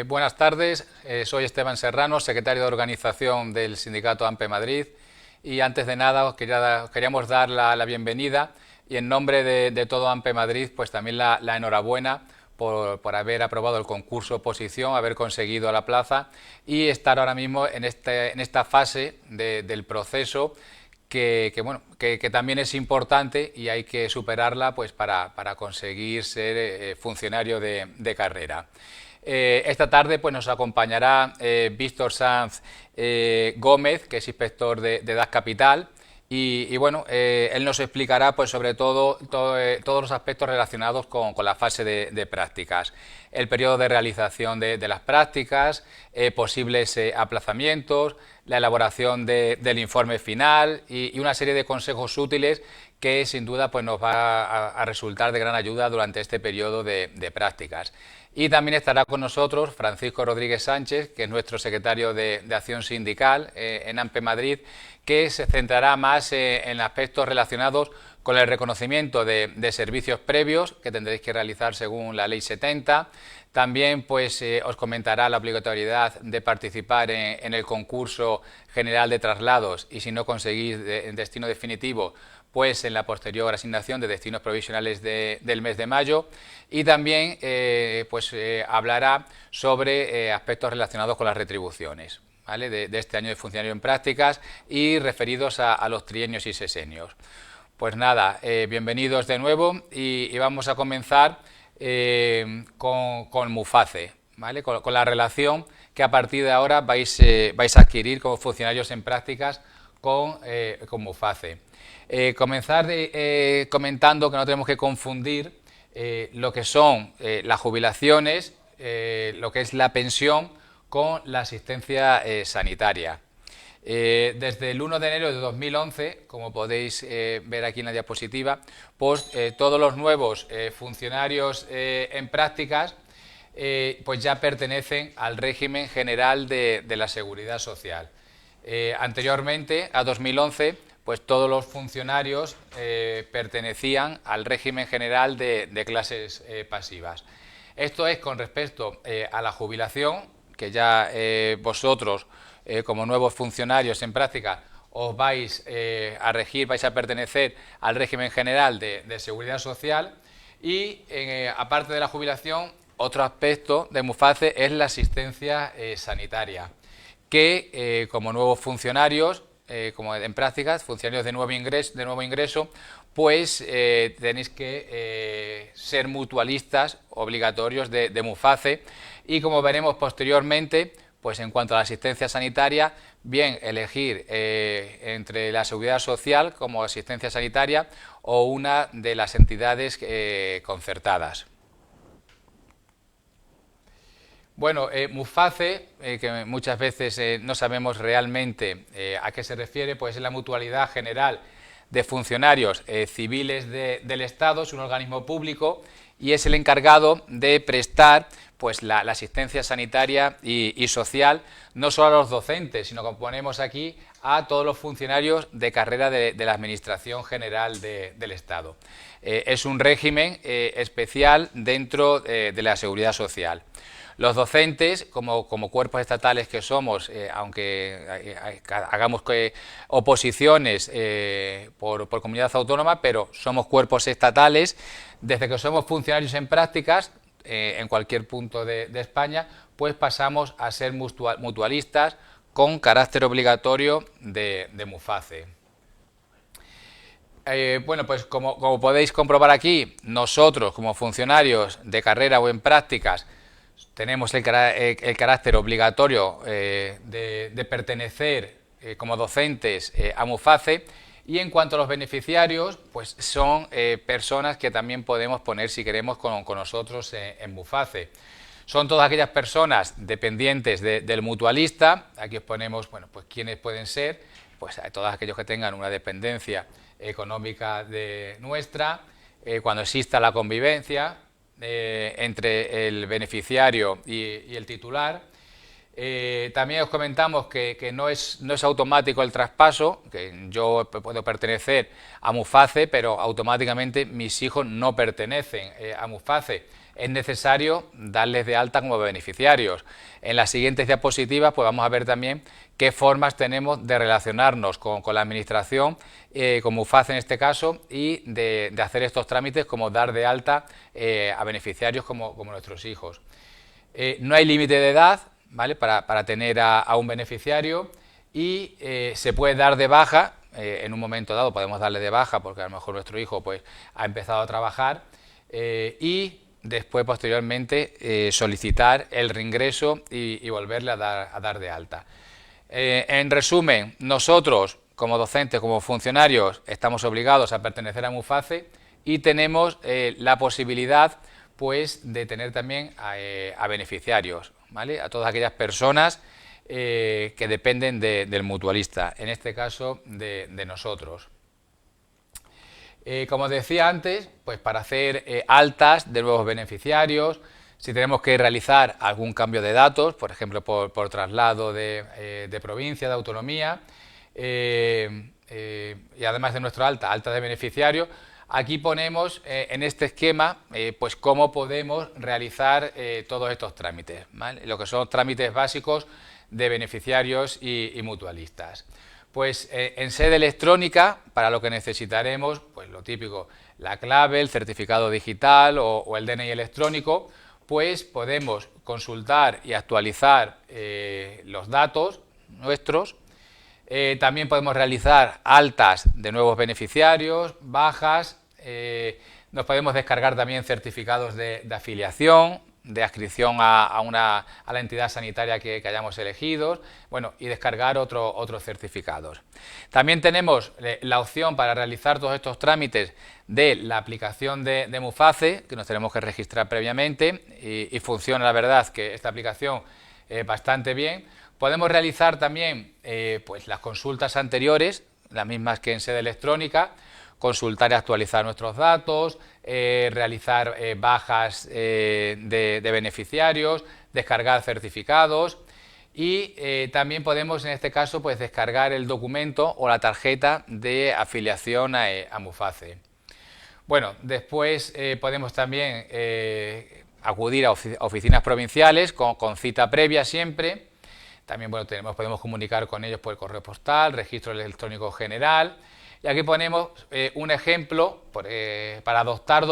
Buenas tardes, soy Esteban Serrano, secretario de organización del sindicato AMPE Madrid, y antes de nada queríamos dar la bienvenida y en nombre de todo AMPE Madrid pues también la enhorabuena por haber aprobado el concurso oposición, haber conseguido la plaza y estar ahora mismo en esta fase del proceso que también es importante y hay que superarla pues para conseguir ser funcionario de carrera. Esta tarde pues, nos acompañará Víctor Sanz Gómez, que es inspector de DAS Capital, y bueno, él nos explicará pues, sobre todo todos los aspectos relacionados con la fase de prácticas, el periodo de realización de las prácticas, posibles aplazamientos, la elaboración del informe final y una serie de consejos útiles que sin duda pues, nos va a resultar de gran ayuda durante este periodo de prácticas. Y también estará con nosotros Francisco Rodríguez Sánchez, que es nuestro secretario de Acción Sindical en AMPE Madrid, que se centrará más en aspectos relacionados con el reconocimiento de servicios previos que tendréis que realizar según la Ley 70. También pues, os comentará la obligatoriedad de participar en el concurso general de traslados y si no conseguís destino definitivo, pues en la posterior asignación de destinos provisionales del mes de mayo, y también hablará sobre aspectos relacionados con las retribuciones, ¿vale? de este año de funcionario en prácticas y referidos a los trienios y sesenios. Pues nada, bienvenidos de nuevo y vamos a comenzar con Muface, ¿vale? Con la relación que a partir de ahora vais a adquirir como funcionarios en prácticas con Muface. Comenzar comentando que no tenemos que confundir lo que son las jubilaciones, lo que es la pensión con la asistencia sanitaria. Desde el 1 de enero de 2011, como podéis ver aquí en la diapositiva, pues todos los nuevos funcionarios en prácticas pues ya pertenecen al régimen general de la Seguridad Social. Anteriormente, a 2011, pues todos los funcionarios pertenecían al régimen general de clases pasivas. Esto es con respecto a la jubilación, que ya vosotros, como nuevos funcionarios en práctica, os vais a regir, vais a pertenecer al régimen general de Seguridad Social y, aparte de la jubilación, otro aspecto de Muface es la asistencia sanitaria, que como nuevos funcionarios, como en prácticas, funcionarios de nuevo ingreso, pues tenéis que ser mutualistas obligatorios de Muface y, como veremos posteriormente, pues en cuanto a la asistencia sanitaria, bien elegir entre la Seguridad Social como asistencia sanitaria o una de las entidades concertadas. Bueno, Muface, que muchas veces no sabemos realmente a qué se refiere, pues es la Mutualidad General de Funcionarios Civiles del Estado, es un organismo público y es el encargado de prestar pues, la asistencia sanitaria y social, no solo a los docentes, sino como ponemos aquí, a todos los funcionarios de carrera de la Administración General del Estado. Es un régimen especial dentro de la Seguridad Social. Los docentes, como cuerpos estatales que somos, aunque hagamos oposiciones por comunidad autónoma, pero somos cuerpos estatales, desde que somos funcionarios en prácticas, en cualquier punto de España, pues pasamos a ser mutualistas con carácter obligatorio de Muface. Bueno, pues como podéis comprobar aquí, nosotros como funcionarios de carrera o en prácticas, tenemos el carácter obligatorio de pertenecer como docentes a Muface y en cuanto a los beneficiarios, pues son personas que también podemos poner si queremos con nosotros en Muface. Son todas aquellas personas dependientes del mutualista, aquí os ponemos, bueno, pues quiénes pueden ser, pues todos aquellos que tengan una dependencia económica de nuestra, cuando exista la convivencia entre el beneficiario y el titular. También os comentamos que no es automático el traspaso, que yo puedo pertenecer a Muface, pero automáticamente mis hijos no pertenecen a Muface. es necesario darles de alta como beneficiarios. En las siguientes diapositivas pues vamos a ver también qué formas tenemos de relacionarnos con la Administración, con MUFACE en este caso, y de hacer estos trámites como dar de alta a beneficiarios como nuestros hijos. No hay límite de edad, ¿vale?, para tener a un beneficiario, y se puede dar de baja. En un momento dado podemos darle de baja porque a lo mejor nuestro hijo pues ha empezado a trabajar, y después posteriormente solicitar el reingreso y volverle a dar de alta. En resumen, nosotros como docentes, como funcionarios, estamos obligados a pertenecer a MUFACE y tenemos la posibilidad pues de tener también a beneficiarios, ¿vale?, a todas aquellas personas que dependen del mutualista, en este caso de nosotros. Como decía antes, pues para hacer altas de nuevos beneficiarios, si tenemos que realizar algún cambio de datos, por ejemplo por traslado de provincia, de autonomía, y además de nuestro alta de beneficiarios, aquí ponemos en este esquema pues cómo podemos realizar todos estos trámites, ¿vale?, lo que son trámites básicos de beneficiarios y mutualistas. Pues en sede electrónica, para lo que necesitaremos, pues lo típico, la clave, el certificado digital o el DNI electrónico, pues podemos consultar y actualizar los datos nuestros. También podemos realizar altas de nuevos beneficiarios, bajas, nos podemos descargar también certificados de afiliación, de adscripción a la entidad sanitaria que hayamos elegido, bueno, y descargar otros certificados. También tenemos la opción para realizar todos estos trámites de la aplicación de MUFACE, que nos tenemos que registrar previamente, y funciona, la verdad, que esta aplicación bastante bien. Podemos realizar también pues las consultas anteriores, las mismas que en sede electrónica, consultar y actualizar nuestros datos, realizar bajas de beneficiarios, descargar certificados, y también podemos en este caso pues descargar el documento o la tarjeta de afiliación a MUFACE. Bueno, después podemos también acudir a oficinas provinciales con cita previa siempre. También bueno, podemos comunicar con ellos por el correo postal, registro electrónico general. Y aquí ponemos un ejemplo para aportar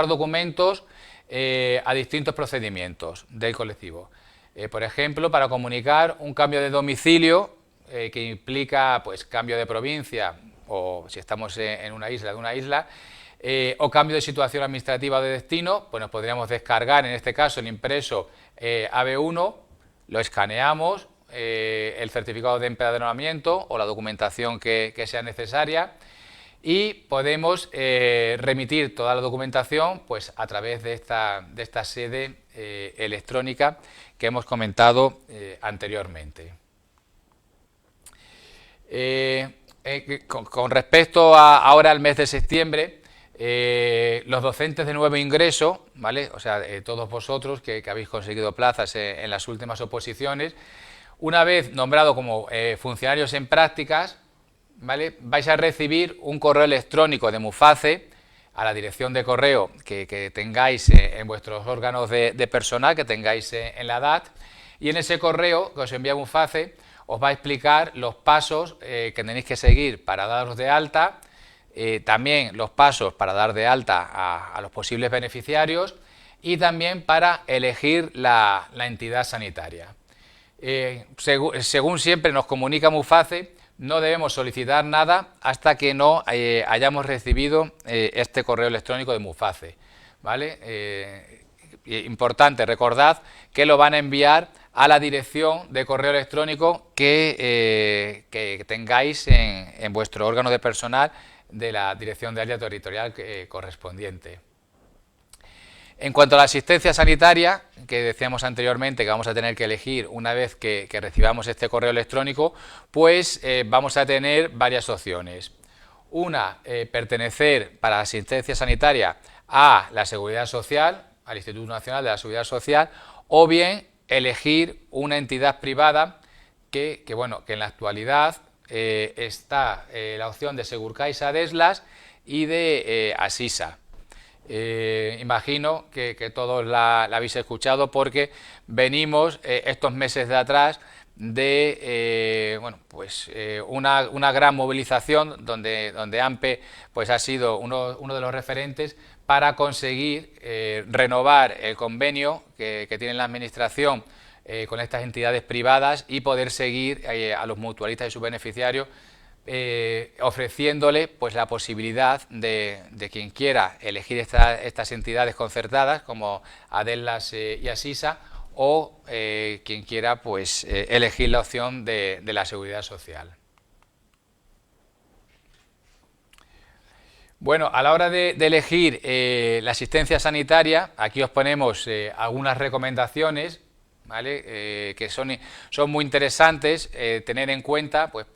documentos a distintos procedimientos del colectivo. Por ejemplo, para comunicar un cambio de domicilio que implica pues cambio de provincia, o si estamos en una isla, o cambio de situación administrativa o de destino, pues nos podríamos descargar en este caso el impreso AB1, lo escaneamos, el certificado de empadronamiento o la documentación que sea necesaria, y podemos remitir toda la documentación pues a través de esta sede electrónica que hemos comentado anteriormente. Con respecto ahora al mes de septiembre, los docentes de nuevo ingreso, ¿vale?, o sea, todos vosotros que habéis conseguido plazas en las últimas oposiciones, una vez nombrado como funcionarios en prácticas, ¿vale?, vais a recibir un correo electrónico de MUFACE a la dirección de correo que tengáis en vuestros órganos de personal, que tengáis en la DAT, y en ese correo que os envía MUFACE os va a explicar los pasos que tenéis que seguir para daros de alta, también los pasos para dar de alta a los posibles beneficiarios, y también para elegir la entidad sanitaria. Según siempre nos comunica MUFACE, no debemos solicitar nada hasta que no hayamos recibido este correo electrónico de MUFACE, ¿vale? Importante, recordad que lo van a enviar a la dirección de correo electrónico que tengáis en vuestro órgano de personal de la dirección de área territorial correspondiente. En cuanto a la asistencia sanitaria, que decíamos anteriormente que vamos a tener que elegir una vez que recibamos este correo electrónico, pues vamos a tener varias opciones. Una, pertenecer para la asistencia sanitaria a la Seguridad Social, al Instituto Nacional de la Seguridad Social, o bien elegir una entidad privada que en la actualidad está la opción de Segurcaixa Deslas y de Asisa. Imagino que todos la habéis escuchado porque venimos estos meses de atrás de una gran movilización donde AMPE pues ha sido uno de los referentes para conseguir renovar el convenio que tiene la Administración con estas entidades privadas y poder seguir a los mutualistas y sus beneficiarios ofreciéndole pues la posibilidad de quien quiera elegir estas entidades concertadas como Adelas y Asisa o quien quiera pues elegir la opción de la seguridad social. Bueno, a la hora de elegir la asistencia sanitaria, aquí os ponemos algunas recomendaciones, ¿vale? Que son muy interesantes tener en cuenta pues,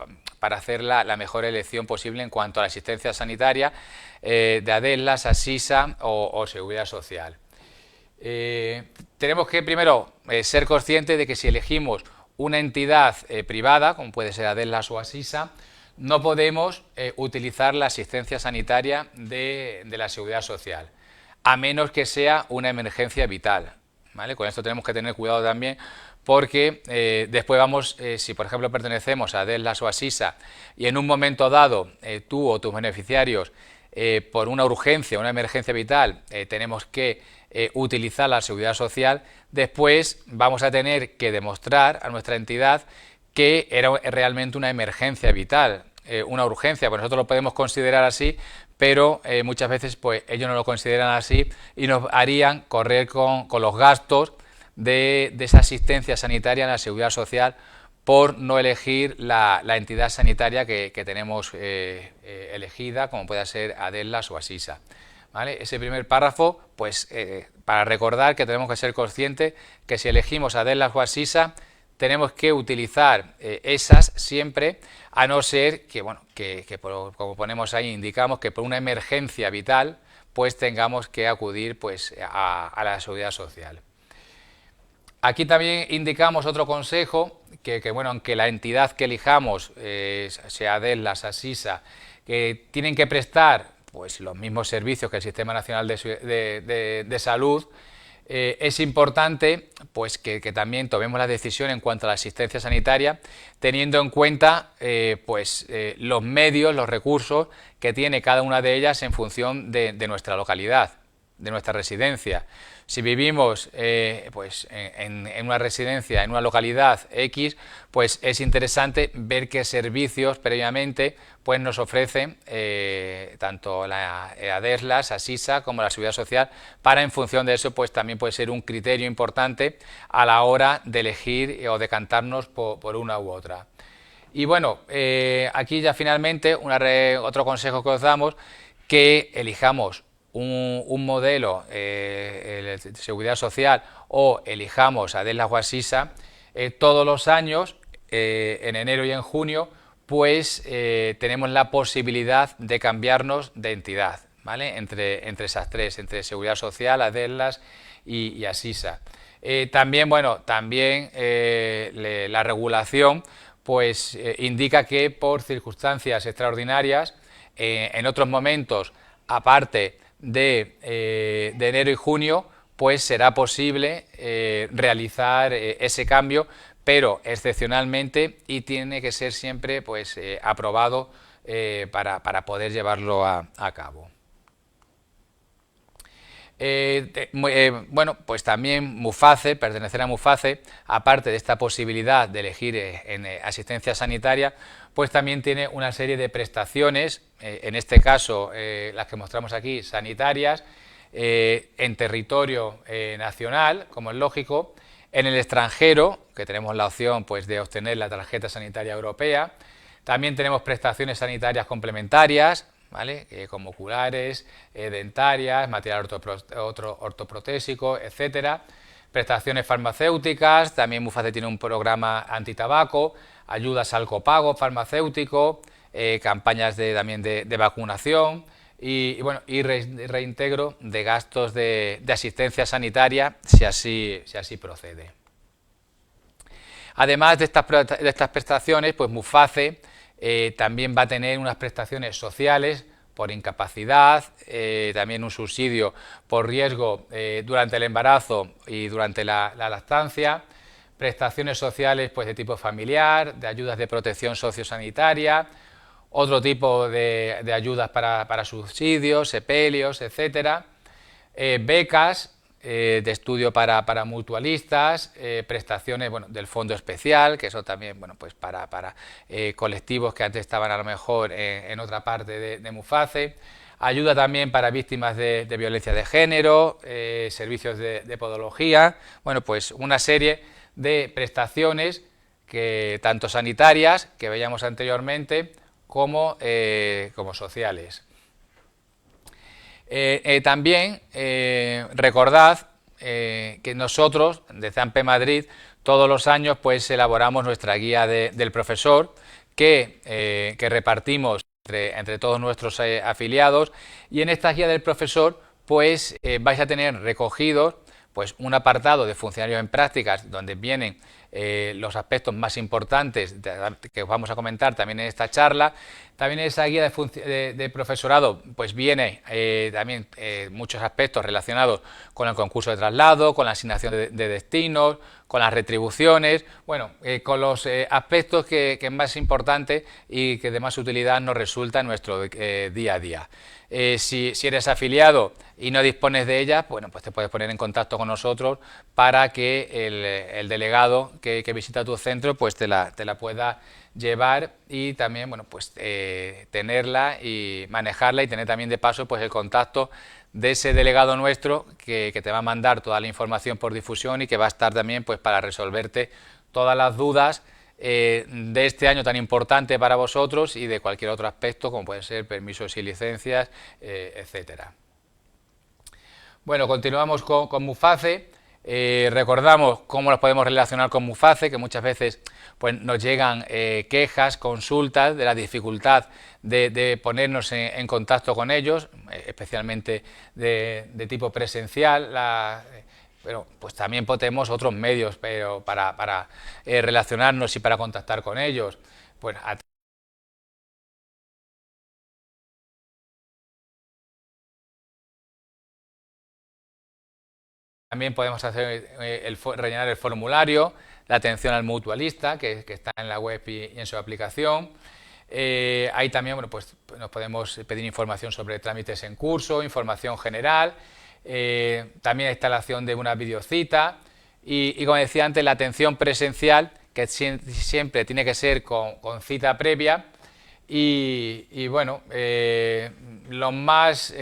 para hacer la mejor elección posible en cuanto a la asistencia sanitaria de Adelas, Asisa o Seguridad Social. Tenemos que primero ser conscientes de que si elegimos una entidad privada, como puede ser Adelas o Asisa, no podemos utilizar la asistencia sanitaria de la Seguridad Social, a menos que sea una emergencia vital, ¿vale? Con esto tenemos que tener cuidado también porque después vamos, si por ejemplo pertenecemos a Adelas o Asisa y en un momento dado tú o tus beneficiarios por una urgencia, una emergencia vital, tenemos que utilizar la Seguridad Social, después vamos a tener que demostrar a nuestra entidad que era realmente una emergencia vital, una urgencia, pues nosotros lo podemos considerar así, pero muchas veces pues ellos no lo consideran así y nos harían correr con los gastos de esa asistencia sanitaria en la Seguridad Social por no elegir la entidad sanitaria que tenemos elegida, como pueda ser Adelas o Asisa. ¿Vale? Ese primer párrafo, pues para recordar que tenemos que ser conscientes que si elegimos Adelas o Asisa, tenemos que utilizar esas siempre, a no ser que, bueno, como ponemos ahí, indicamos que por una emergencia vital, pues tengamos que acudir pues, a la Seguridad Social. Aquí también indicamos otro consejo, que bueno, aunque la entidad que elijamos, sea Adelas, Asisa, que tienen que prestar pues, los mismos servicios que el Sistema Nacional de Salud, es importante pues, que también tomemos la decisión en cuanto a la asistencia sanitaria, teniendo en cuenta los medios, los recursos que tiene cada una de ellas en función de nuestra localidad, de nuestra residencia. Si vivimos en una residencia, en una localidad X, pues es interesante ver qué servicios previamente pues nos ofrecen tanto la Adelas, Asisa como la Seguridad Social, para en función de eso pues también puede ser un criterio importante a la hora de elegir o decantarnos por una u otra. Y bueno, aquí ya finalmente otro consejo que os damos, que elijamos un modelo de seguridad social o elijamos Adelas o Asisa, todos los años, en enero y en junio, pues tenemos la posibilidad de cambiarnos de entidad, ¿vale? Entre esas tres, entre Seguridad Social, Adelas y Asisa. También la regulación pues indica que por circunstancias extraordinarias, en otros momentos, aparte de enero y junio, pues será posible realizar ese cambio, pero excepcionalmente, y tiene que ser siempre pues aprobado para poder llevarlo a cabo. Bueno, pues también Muface, pertenecer a Muface, aparte de esta posibilidad de elegir en asistencia sanitaria, pues también tiene una serie de prestaciones, en este caso las que mostramos aquí, sanitarias, en territorio nacional, como es lógico, en el extranjero, que tenemos la opción pues, de obtener la tarjeta sanitaria europea, también tenemos prestaciones sanitarias complementarias, ¿vale? Como oculares, dentarias, material ortoprotésico, etcétera. Prestaciones farmacéuticas, también Muface tiene un programa antitabaco, ayudas al copago farmacéutico, campañas también de vacunación y reintegro de gastos de asistencia sanitaria si así procede. Además de estas prestaciones, pues Muface también va a tener unas prestaciones sociales por incapacidad, también un subsidio por riesgo durante el embarazo y durante la lactancia, prestaciones sociales pues de tipo familiar, de ayudas de protección sociosanitaria, otro tipo de ayudas para subsidios, sepelios, etcétera, becas de estudio para mutualistas, prestaciones del fondo especial, que eso también pues para colectivos que antes estaban a lo mejor en otra parte de Muface, ayuda también para víctimas de violencia de género, servicios de podología, pues una serie de prestaciones que tanto sanitarias, que veíamos anteriormente, como sociales. También recordad que nosotros, desde AMPE Madrid, todos los años pues elaboramos nuestra guía del profesor que repartimos entre todos nuestros afiliados, y en esta guía del profesor pues vais a tener recogidos pues un apartado de funcionarios en prácticas donde vienen los aspectos más importantes que os vamos a comentar también en esta charla. También en esa guía de profesorado pues viene también muchos aspectos relacionados con el concurso de traslado, con la asignación de destinos, con las retribuciones, con los aspectos que es más importante y que de más utilidad nos resulta en nuestro día a día. Si eres afiliado y no dispones de ella, pues te puedes poner en contacto con nosotros para que el delegado que visita tu centro pues te la pueda llevar y también tenerla y manejarla, y tener también de paso pues el contacto de ese delegado nuestro que te va a mandar toda la información por difusión y que va a estar también pues para resolverte todas las dudas de este año tan importante para vosotros y de cualquier otro aspecto, como pueden ser permisos y licencias, etcétera. Continuamos con Muface. Recordamos cómo nos podemos relacionar con Muface, que muchas veces pues nos llegan quejas, consultas de la dificultad de ponernos en contacto con ellos, especialmente de tipo presencial. Pero pues también tenemos otros medios para relacionarnos y para contactar con ellos. Pues también podemos hacer rellenar el formulario, la atención al mutualista, que está en la web y en su aplicación. Ahí también pues nos podemos pedir información sobre trámites en curso, información general, también la instalación de una videocita y como decía antes, la atención presencial, que siempre tiene que ser con cita previa. Lo más,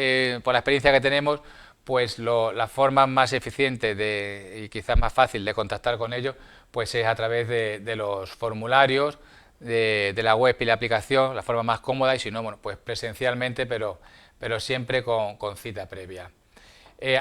por la experiencia que tenemos, pues la forma más eficiente y quizás más fácil de contactar con ellos pues es a través de los formularios de la web y la aplicación, la forma más cómoda, y si no, pues presencialmente, pero siempre con cita previa.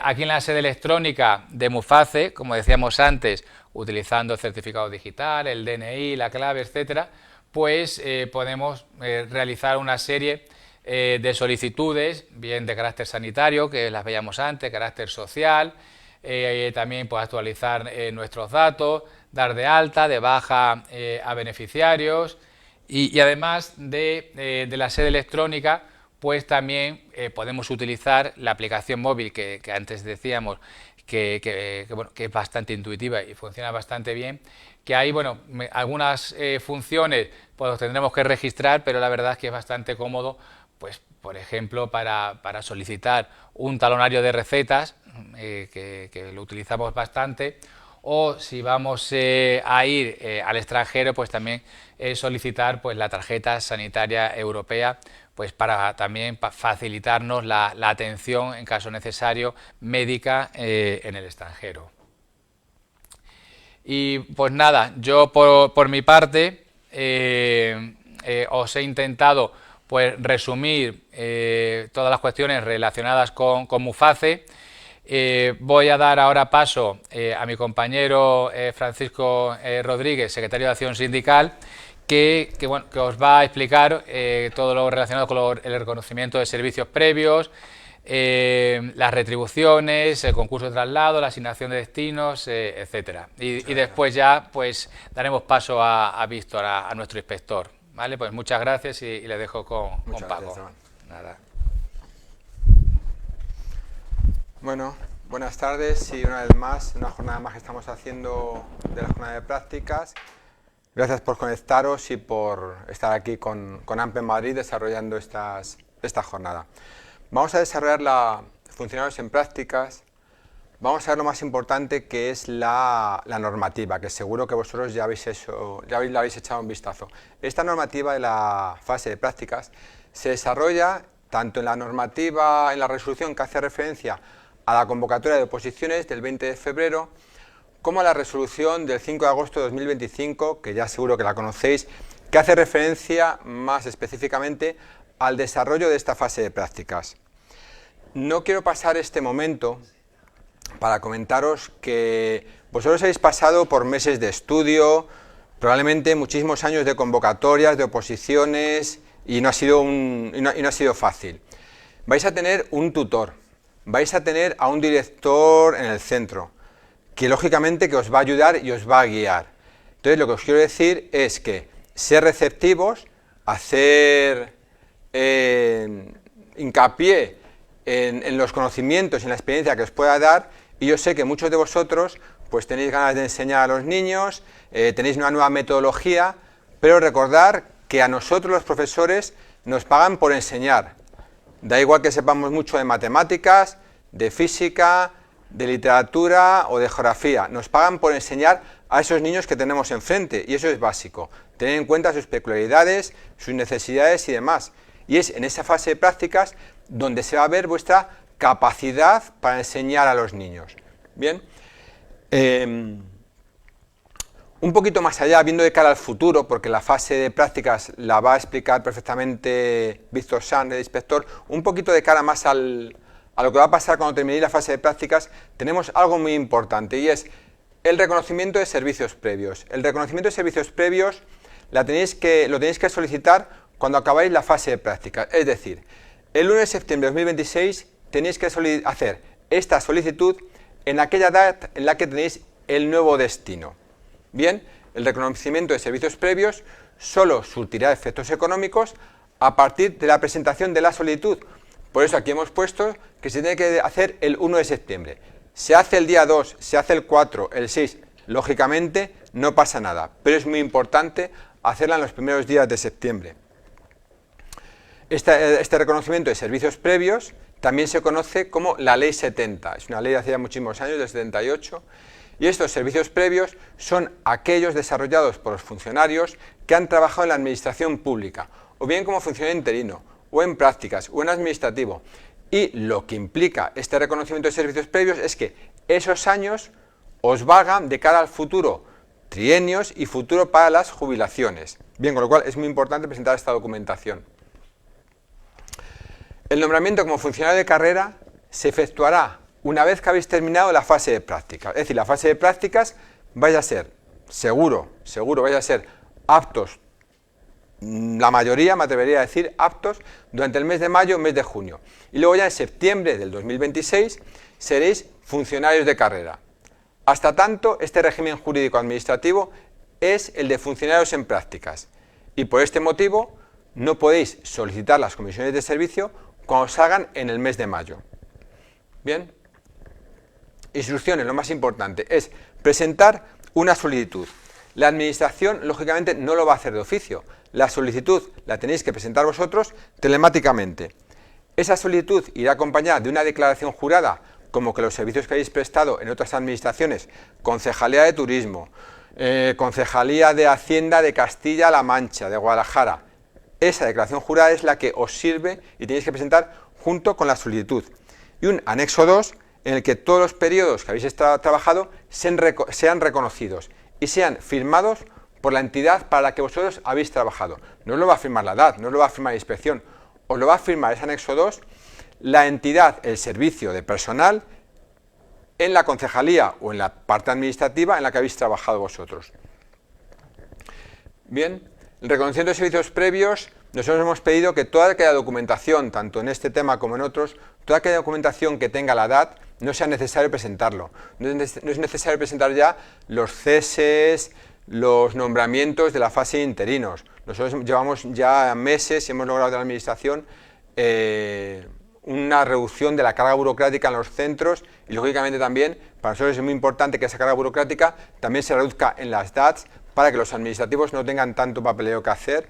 Aquí en la sede electrónica de Muface, como decíamos antes, utilizando el certificado digital, el DNI, la clave, etcétera, pues podemos realizar una serie de solicitudes, bien de carácter sanitario, que las veíamos antes, carácter social, también pues actualizar nuestros datos, dar de alta, de baja a beneficiarios, y además de la sede electrónica, pues también podemos utilizar la aplicación móvil que antes decíamos que es bastante intuitiva y funciona bastante bien, que hay algunas funciones pues los tendremos que registrar, pero la verdad es que es bastante cómodo, pues por ejemplo para solicitar un talonario de recetas, que lo utilizamos bastante, o si vamos a ir al extranjero, pues también solicitar pues la tarjeta sanitaria europea, pues para también facilitarnos la atención en caso necesario médica en el extranjero. Y pues nada, yo por mi parte os he intentado pues resumir todas las cuestiones relacionadas con Muface. Voy a dar ahora paso a mi compañero Francisco Rodríguez, secretario de Acción Sindical, que os va a explicar todo lo relacionado con el reconocimiento de servicios previos, las retribuciones, el concurso de traslado, la asignación de destinos, etcétera. Y después ya pues daremos paso a Víctor, a nuestro inspector. ¿Vale? Pues muchas gracias y le dejo con Paco. Gracias, nada. Bueno, buenas tardes y una vez más, una jornada más que estamos haciendo de la jornada de prácticas. Gracias por conectaros y por estar aquí con AMPE Madrid desarrollando esta jornada. Vamos a desarrollar la funcionarios en prácticas. Vamos a ver lo más importante, que es la normativa, que seguro que vosotros ya le habéis echado un vistazo. Esta normativa de la fase de prácticas se desarrolla tanto en la normativa, en la resolución que hace referencia a la convocatoria de oposiciones del 20 de febrero, como a la resolución del 5 de agosto de 2025, que ya seguro que la conocéis, que hace referencia más específicamente al desarrollo de esta fase de prácticas. No quiero pasar este momento para comentaros que vosotros habéis pasado por meses de estudio, probablemente muchísimos años de convocatorias, de oposiciones, y no ha sido fácil. Vais a tener un tutor, vais a tener a un director en el centro, que lógicamente que os va a ayudar y os va a guiar. Entonces lo que os quiero decir es que ser receptivos, hacer hincapié en los conocimientos y en la experiencia que os pueda dar, y yo sé que muchos de vosotros pues tenéis ganas de enseñar a los niños, tenéis una nueva metodología, pero recordar que a nosotros los profesores nos pagan por enseñar. Da igual que sepamos mucho de matemáticas, de física, de literatura o de geografía. Nos pagan por enseñar a esos niños que tenemos enfrente, y eso es básico. Tener en cuenta sus peculiaridades, sus necesidades y demás. Y es en esa fase de prácticas donde se va a ver vuestra capacidad para enseñar a los niños. Bien. Un poquito más allá, viendo de cara al futuro, porque la fase de prácticas la va a explicar perfectamente Víctor Sanz, el inspector, un poquito de cara más a lo que va a pasar cuando terminéis la fase de prácticas, tenemos algo muy importante, y es el reconocimiento de servicios previos. El reconocimiento de servicios previos lo tenéis que solicitar cuando acabáis la fase de prácticas. Es decir, el 1 de septiembre de 2026 tenéis que hacer esta solicitud en aquella edad en la que tenéis el nuevo destino. Bien, el reconocimiento de servicios previos solo surtirá efectos económicos a partir de la presentación de la solicitud. Por eso aquí hemos puesto que se tiene que hacer el 1 de septiembre. Se hace el día 2, se hace el 4, el 6, lógicamente no pasa nada, pero es muy importante hacerla en los primeros días de septiembre. Este reconocimiento de servicios previos también se conoce como la Ley 70, es una ley de hace ya muchísimos años, del 78, y estos servicios previos son aquellos desarrollados por los funcionarios que han trabajado en la administración pública, o bien como funcionario interino, o en prácticas, o en administrativo. Y lo que implica este reconocimiento de servicios previos es que esos años os valgan de cara al futuro, trienios y futuro para las jubilaciones. Bien, con lo cual es muy importante presentar esta documentación. El nombramiento como funcionario de carrera se efectuará una vez que habéis terminado la fase de prácticas. Es decir, la fase de prácticas vais a ser, seguro vais a ser aptos, la mayoría, me atrevería a decir, aptos durante el mes de mayo, mes de junio. Y luego ya en septiembre del 2026 seréis funcionarios de carrera. Hasta tanto, este régimen jurídico administrativo es el de funcionarios en prácticas. Y por este motivo no podéis solicitar las comisiones de servicio cuando salgan en el mes de mayo. Bien. Instrucciones, lo más importante, es presentar una solicitud. La administración, lógicamente, no lo va a hacer de oficio. La solicitud la tenéis que presentar vosotros telemáticamente. Esa solicitud irá acompañada de una declaración jurada, como que los servicios que habéis prestado en otras administraciones, Concejalía de Turismo, Concejalía de Hacienda de Castilla-La Mancha, de Guadalajara. Esa declaración jurada es la que os sirve y tenéis que presentar junto con la solicitud. Y un anexo 2 en el que todos los periodos que habéis trabajado sean reconocidos y sean firmados por la entidad para la que vosotros habéis trabajado. No os lo va a firmar la DAT, no os lo va a firmar la inspección, os lo va a firmar ese anexo 2 la entidad, el servicio de personal en la concejalía o en la parte administrativa en la que habéis trabajado vosotros. Bien, el reconocimiento de servicios previos, nosotros hemos pedido que toda aquella documentación, tanto en este tema como en otros, toda aquella documentación que tenga la DAT, no sea necesario presentarlo. No es necesario presentar ya los ceses, los nombramientos de la fase de interinos. Nosotros llevamos ya meses y hemos logrado de la Administración una reducción de la carga burocrática en los centros y, lógicamente, también para nosotros es muy importante que esa carga burocrática también se reduzca en las DATS para que los administrativos no tengan tanto papeleo que hacer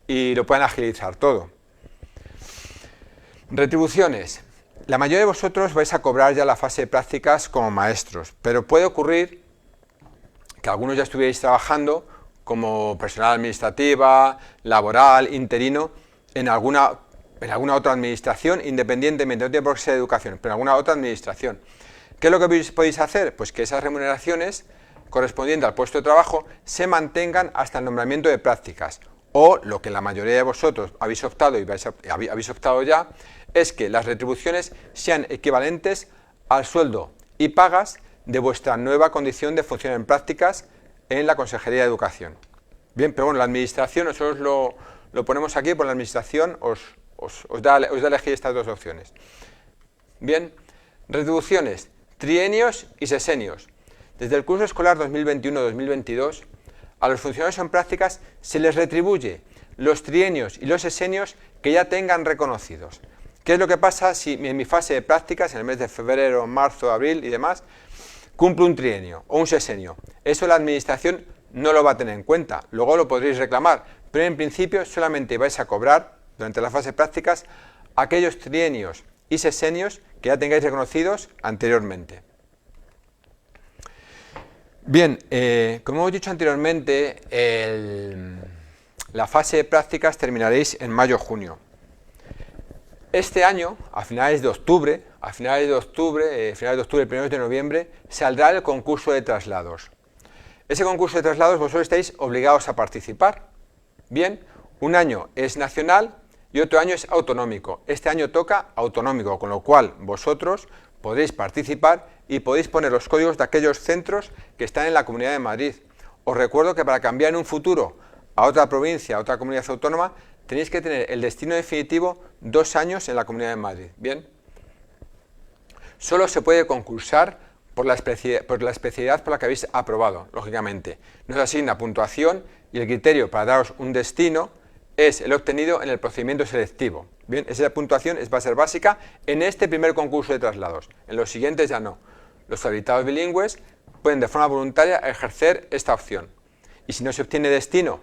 y lo puedan agilizar todo. Retribuciones. La mayoría de vosotros vais a cobrar ya la fase de prácticas como maestros, pero puede ocurrir que algunos ya estuvierais trabajando como personal administrativa, laboral, interino, en alguna otra administración, independientemente, no tiene por qué ser educación, pero en alguna otra administración. ¿Qué es lo que podéis hacer? Pues que esas remuneraciones correspondientes al puesto de trabajo se mantengan hasta el nombramiento de prácticas. O lo que la mayoría de vosotros habéis optado y habéis optado ya, es que las retribuciones sean equivalentes al sueldo y pagas de vuestra nueva condición de funcionario en prácticas en la Consejería de Educación. Bien, pero bueno, la administración, nosotros lo ponemos aquí, por la administración os da a elegir estas dos opciones. Bien, retribuciones, trienios y sesenios. Desde el curso escolar 2021-2022, a los funcionarios en prácticas se les retribuye los trienios y los sesenios que ya tengan reconocidos. ¿Qué es lo que pasa si en mi fase de prácticas, en el mes de febrero, marzo, abril y demás, cumplo un trienio o un sesenio? Eso la administración no lo va a tener en cuenta, luego lo podréis reclamar, pero en principio solamente vais a cobrar durante la fase de prácticas aquellos trienios y sesenios que ya tengáis reconocidos anteriormente. Bien, como hemos dicho anteriormente, la fase de prácticas terminaréis en mayo-junio. Este año, a finales de octubre, primeros de noviembre, saldrá el concurso de traslados. Ese concurso de traslados vosotros estáis obligados a participar. Bien, un año es nacional y otro año es autonómico. Este año toca autonómico, con lo cual vosotros podréis participar y podéis poner los códigos de aquellos centros que están en la Comunidad de Madrid. Os recuerdo que para cambiar en un futuro a otra provincia, a otra comunidad autónoma, tenéis que tener el destino definitivo 2 años en la Comunidad de Madrid. Bien, solo se puede concursar por la especialidad por la que habéis aprobado, lógicamente. No se asigna puntuación y el criterio para daros un destino es el obtenido en el procedimiento selectivo. Bien, esa puntuación va a ser básica en este primer concurso de traslados. En los siguientes ya no. Los habilitados bilingües pueden de forma voluntaria ejercer esta opción. Y si no se obtiene destino,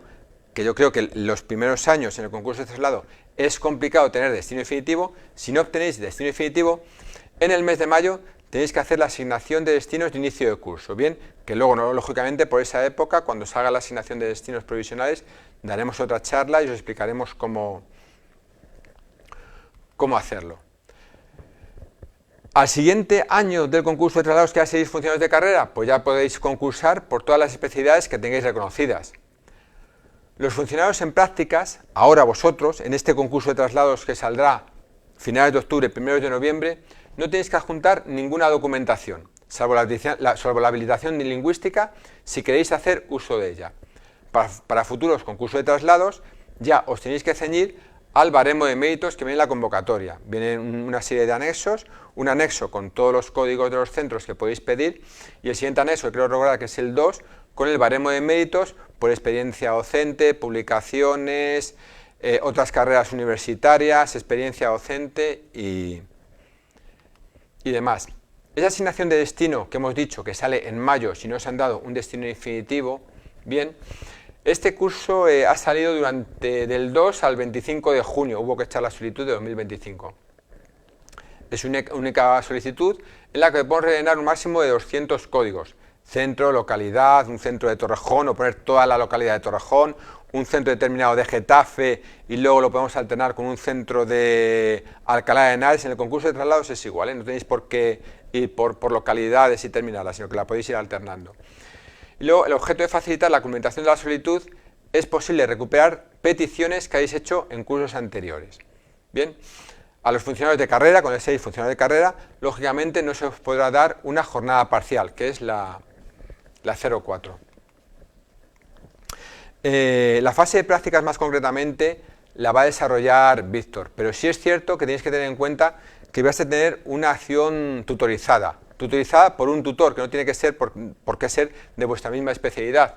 que yo creo que los primeros años en el concurso de traslado es complicado tener destino definitivo, si no obtenéis destino definitivo, en el mes de mayo tenéis que hacer la asignación de destinos de inicio de curso. Bien, que luego, no, lógicamente, por esa época, cuando se haga la asignación de destinos provisionales, daremos otra charla y os explicaremos cómo hacerlo. Al siguiente año del concurso de traslados que ya seréis funcionarios de carrera, pues ya podéis concursar por todas las especialidades que tengáis reconocidas. Los funcionarios en prácticas, ahora vosotros, en este concurso de traslados que saldrá finales de octubre, primeros de noviembre, no tenéis que adjuntar ninguna documentación, salvo la habilitación lingüística, si queréis hacer uso de ella. Para futuros concursos de traslados, ya os tenéis que ceñir al baremo de méritos que viene en la convocatoria. Viene una serie de anexos, un anexo con todos los códigos de los centros que podéis pedir, y el siguiente anexo, que creo recordar que es el 2, con el baremo de méritos por experiencia docente, publicaciones, otras carreras universitarias, experiencia docente y demás. Esa asignación de destino que hemos dicho que sale en mayo, si no os han dado un destino definitivo, bien, este curso ha salido del 2 al 25 de junio, hubo que echar la solicitud de 2025. Es una única solicitud en la que podemos rellenar un máximo de 200 códigos. Centro, localidad, un centro de Torrejón, o poner toda la localidad de Torrejón, un centro determinado de Getafe y luego lo podemos alternar con un centro de Alcalá de Henares. En el concurso de traslados es igual, no tenéis por qué ir por localidades y terminarlas, sino que la podéis ir alternando. Y luego el objeto de facilitar la cumplimentación de la solicitud es posible recuperar peticiones que habéis hecho en cursos anteriores. Bien, a los funcionarios de carrera, cuando seáis funcionarios de carrera, lógicamente no se os podrá dar una jornada parcial, que es la 04. La fase de prácticas más concretamente la va a desarrollar Víctor, pero sí es cierto que tenéis que tener en cuenta que vais a tener una acción tutorizada por un tutor, que no tiene que ser por qué ser de vuestra misma especialidad.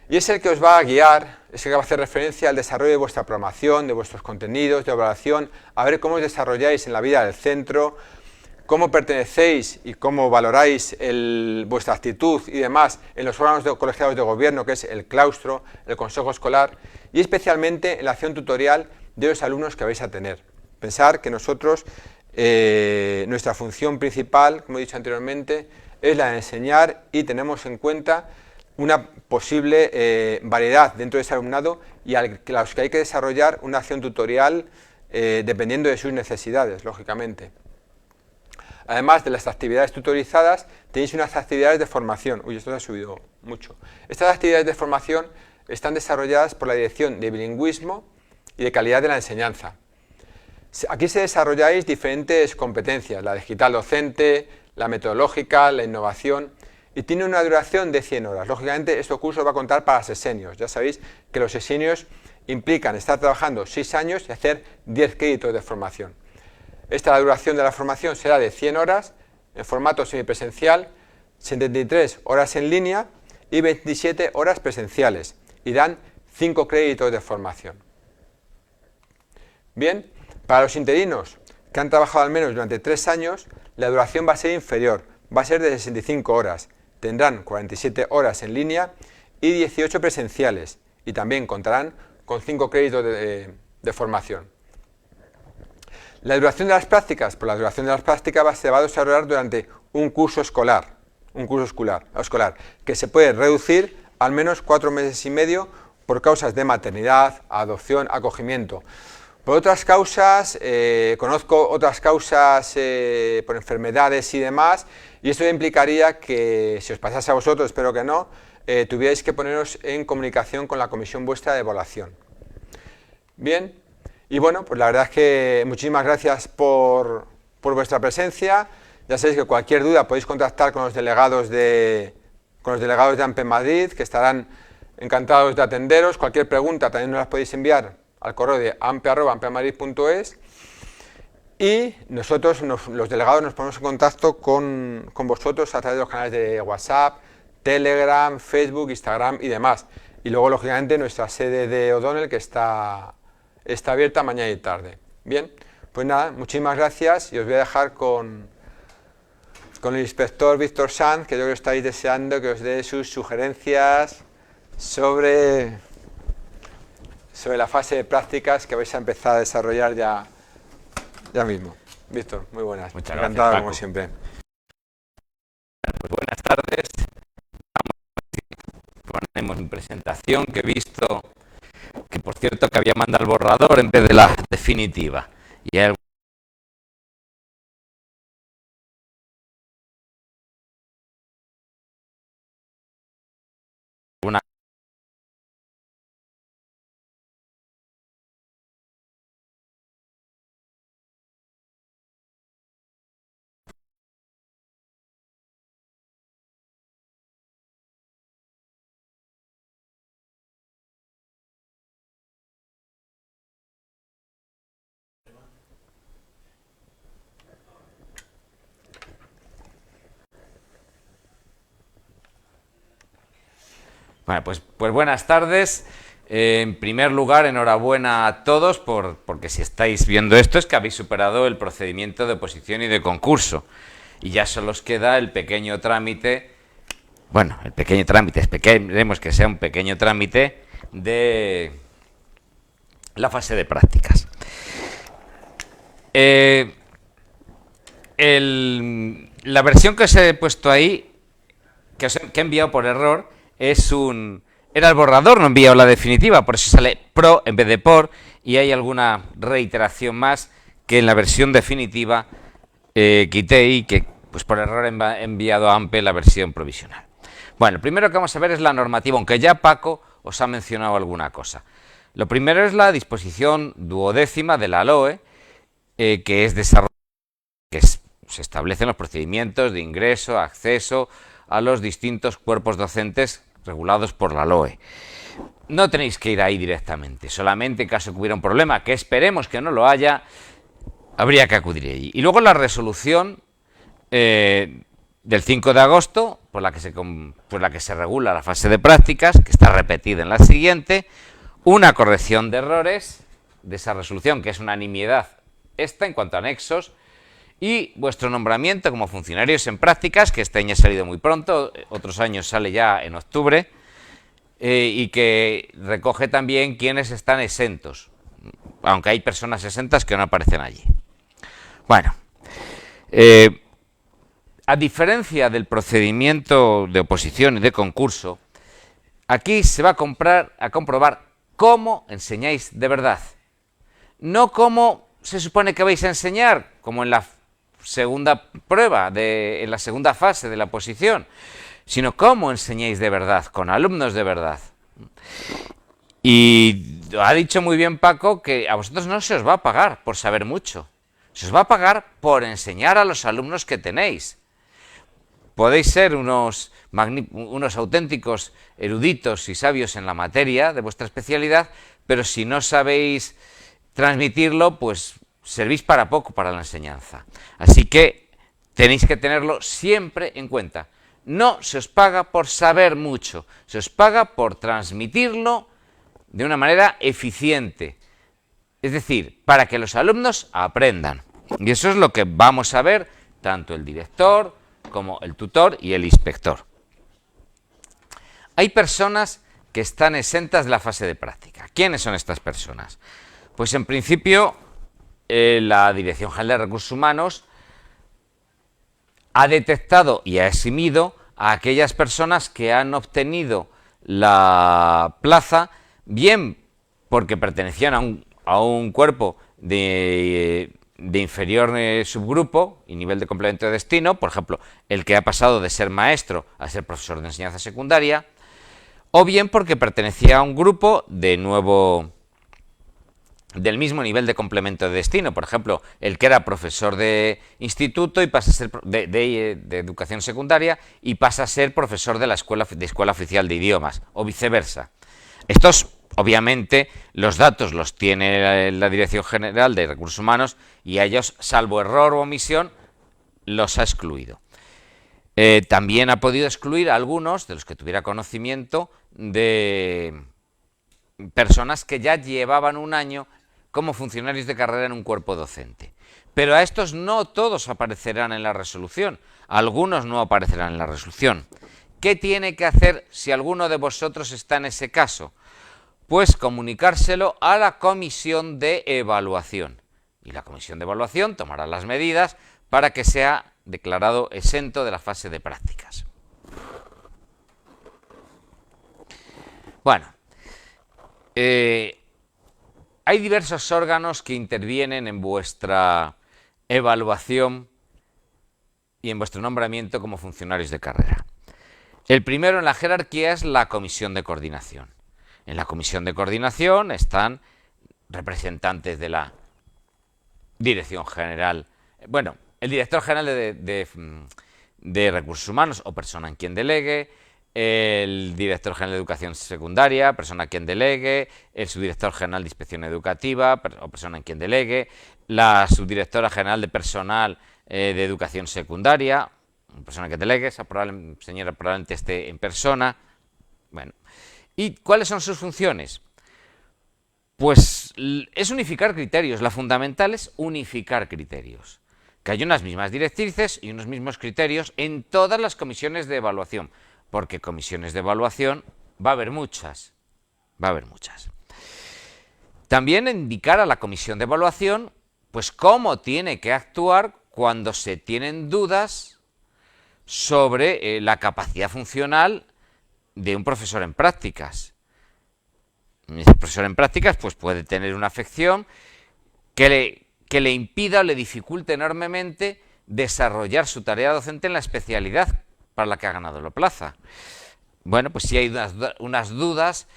y es el que os va a guiar, es el que va a hacer referencia al desarrollo de vuestra programación, de vuestros contenidos, de evaluación, a ver cómo os desarrolláis en la vida del centro, cómo pertenecéis y cómo valoráis vuestra actitud y demás en los órganos colegiados de gobierno, que es el claustro, el consejo escolar, y especialmente en la acción tutorial de los alumnos que vais a tener. Pensar que nosotros, nuestra función principal, como he dicho anteriormente, es la de enseñar y tenemos en cuenta una posible variedad dentro de ese alumnado y a los que hay que desarrollar una acción tutorial dependiendo de sus necesidades, lógicamente. Además de las actividades tutorizadas, tenéis unas actividades de formación. Uy, esto se ha subido mucho. Estas actividades de formación están desarrolladas por la Dirección de Bilingüismo y de Calidad de la Enseñanza. Aquí se desarrolláis diferentes competencias, la digital docente, la metodológica, la innovación, y tiene una duración de 100 horas. Lógicamente, este curso va a contar para sexenios. Ya sabéis que los sexenios implican estar trabajando 6 años y hacer 10 créditos de formación. La duración de la formación será de 100 horas en formato semipresencial, 73 horas en línea y 27 horas presenciales, y dan 5 créditos de formación. Bien, para los interinos que han trabajado al menos durante 3 años, la duración va a ser inferior, va a ser de 65 horas, tendrán 47 horas en línea y 18 presenciales, y también contarán con 5 créditos de formación. La duración de las prácticas, pues la duración de las prácticas se va a desarrollar durante un curso escolar, que se puede reducir al menos 4 meses y medio por causas de maternidad, adopción, acogimiento. Por otras causas, conozco otras causas por enfermedades y demás, y esto implicaría que, si os pasase a vosotros, espero que no, tuvierais que poneros en comunicación con la comisión vuestra de evaluación. Bien. Y bueno, pues la verdad es que muchísimas gracias por vuestra presencia. Ya sabéis que cualquier duda podéis contactar con los delegados de AMPE Madrid, que estarán encantados de atenderos. Cualquier pregunta también nos las podéis enviar al correo de ampe@ampemadrid.es, y nosotros, los delegados, nos ponemos en contacto con vosotros a través de los canales de WhatsApp, Telegram, Facebook, Instagram y demás. Y luego, lógicamente, nuestra sede de O'Donnell, que está abierta mañana y tarde. Bien, pues nada, muchísimas gracias, y os voy a dejar con el inspector Víctor Sanz, que yo creo que estáis deseando que os dé sus sugerencias sobre la fase de prácticas que vais a empezar a desarrollar ya mismo. Víctor, muy buenas. Muchas encantado, gracias, como siempre. Pues buenas tardes. Ponemos mi presentación, que he visto que, por cierto, que había mandado el borrador en vez de la definitiva. Y hay alguna. Bueno, pues buenas tardes. En primer lugar, enhorabuena a todos porque si estáis viendo esto es que habéis superado el procedimiento de oposición y de concurso. Y ya solo os queda el pequeño trámite, bueno, el pequeño trámite, esperemos que sea un pequeño trámite de la fase de prácticas. La versión que os he puesto ahí, que he enviado por error, era el borrador, no he enviado la definitiva, por eso sale pro en vez de por, y hay alguna reiteración más que en la versión definitiva quité, y que pues por error he enviado a AMPE la versión provisional. Bueno, lo primero que vamos a ver es la normativa, aunque ya Paco os ha mencionado alguna cosa. Lo primero es la disposición 12ª de la LOE, que es desarrollo, se establecen los procedimientos de ingreso, acceso a los distintos cuerpos docentes regulados por la LOE. No tenéis que ir ahí directamente, solamente en caso que hubiera un problema, que esperemos que no lo haya, habría que acudir allí. Y luego la resolución del 5 de agosto, por la que se regula la fase de prácticas, que está repetida en la siguiente, una corrección de errores de esa resolución, que es una nimiedad esta en cuanto a anexos, y vuestro nombramiento como funcionarios en prácticas, que este año ha salido muy pronto, otros años sale ya en octubre, y que recoge también quienes están exentos, aunque hay personas exentas que no aparecen allí. Bueno, a diferencia del procedimiento de oposición y de concurso, aquí se va a comprobar cómo enseñáis de verdad, no cómo se supone que vais a enseñar, como en la segunda prueba, en la segunda fase de la oposición, sino cómo enseñáis de verdad, con alumnos de verdad. Y ha dicho muy bien Paco que a vosotros no se os va a pagar por saber mucho, se os va a pagar por enseñar a los alumnos que tenéis. Podéis ser unos auténticos eruditos y sabios en la materia de vuestra especialidad, pero si no sabéis transmitirlo, pues servís para poco para la enseñanza. Así que tenéis que tenerlo siempre en cuenta. No se os paga por saber mucho, se os paga por transmitirlo de una manera eficiente. Es decir, para que los alumnos aprendan. Y eso es lo que vamos a ver tanto el director como el tutor y el inspector. Hay personas que están exentas de la fase de práctica. ¿Quiénes son estas personas? Pues en principio la Dirección General de Recursos Humanos ha detectado y ha eximido a aquellas personas que han obtenido la plaza, bien porque pertenecían a un cuerpo de inferior subgrupo y nivel de complemento de destino, por ejemplo, el que ha pasado de ser maestro a ser profesor de enseñanza secundaria, o bien porque pertenecía a un grupo del mismo nivel de complemento de destino, por ejemplo, el que era profesor de instituto y pasa a ser de educación secundaria y pasa a ser profesor de la escuela oficial de idiomas, o viceversa. Estos, obviamente, los datos los tiene la Dirección General de Recursos Humanos y a ellos, salvo error o omisión, los ha excluido. También ha podido excluir a algunos de los que tuviera conocimiento de personas que ya llevaban un año como funcionarios de carrera en un cuerpo docente. Pero a estos no todos aparecerán en la resolución, algunos no aparecerán en la resolución. ¿Qué tiene que hacer si alguno de vosotros está en ese caso? Pues comunicárselo a la comisión de evaluación. Y la comisión de evaluación tomará las medidas para que sea declarado exento de la fase de prácticas. Bueno, hay diversos órganos que intervienen en vuestra evaluación y en vuestro nombramiento como funcionarios de carrera. El primero en la jerarquía es la comisión de coordinación. En la comisión de coordinación están representantes de la Dirección General, bueno, el director general de Recursos Humanos o persona en quien delegue, el director general de Educación Secundaria, persona en quien delegue, el subdirector general de Inspección Educativa o persona en quien delegue, la subdirectora general de Personal de Educación Secundaria, persona en quien delegue, esa señora probablemente esté en persona. Bueno, ¿y cuáles son sus funciones? Pues es unificar criterios, la fundamental es unificar criterios, que haya unas mismas directrices y unos mismos criterios en todas las comisiones de evaluación, porque comisiones de evaluación va a haber muchas, También indicar a la comisión de evaluación, pues cómo tiene que actuar cuando se tienen dudas sobre la capacidad funcional de un profesor en prácticas. Ese profesor en prácticas pues puede tener una afección que le impida o le dificulte enormemente desarrollar su tarea docente en la especialidad para la que ha ganado la plaza. Bueno, pues si hay unas dudas,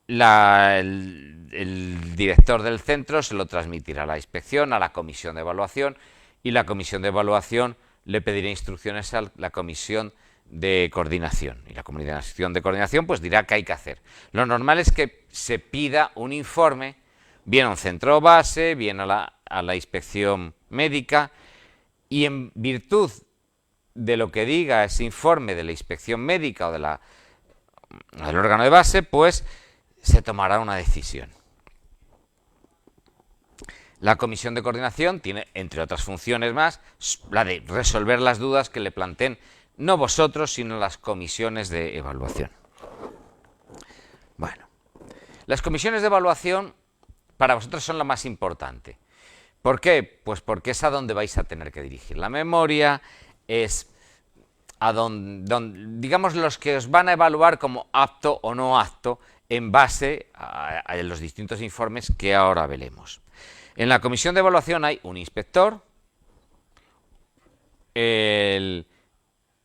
el director del centro se lo transmitirá a la inspección, a la comisión de evaluación, y la comisión de evaluación le pedirá instrucciones a la comisión de coordinación. Y la comisión de coordinación pues dirá qué hay que hacer. Lo normal es que se pida un informe, bien a un centro base, bien a la inspección médica, y en virtud de lo que diga ese informe de la inspección médica o del órgano de base, pues se tomará una decisión. La comisión de coordinación tiene, entre otras funciones más, la de resolver las dudas que le planteen no vosotros, sino las comisiones de evaluación. Bueno, las comisiones de evaluación para vosotros son lo más importante. ¿Por qué? Pues porque es a donde vais a tener que dirigir la memoria, es a donde, digamos, los que os van a evaluar como apto o no apto en base a los distintos informes que ahora veremos. En la comisión de evaluación hay un inspector, el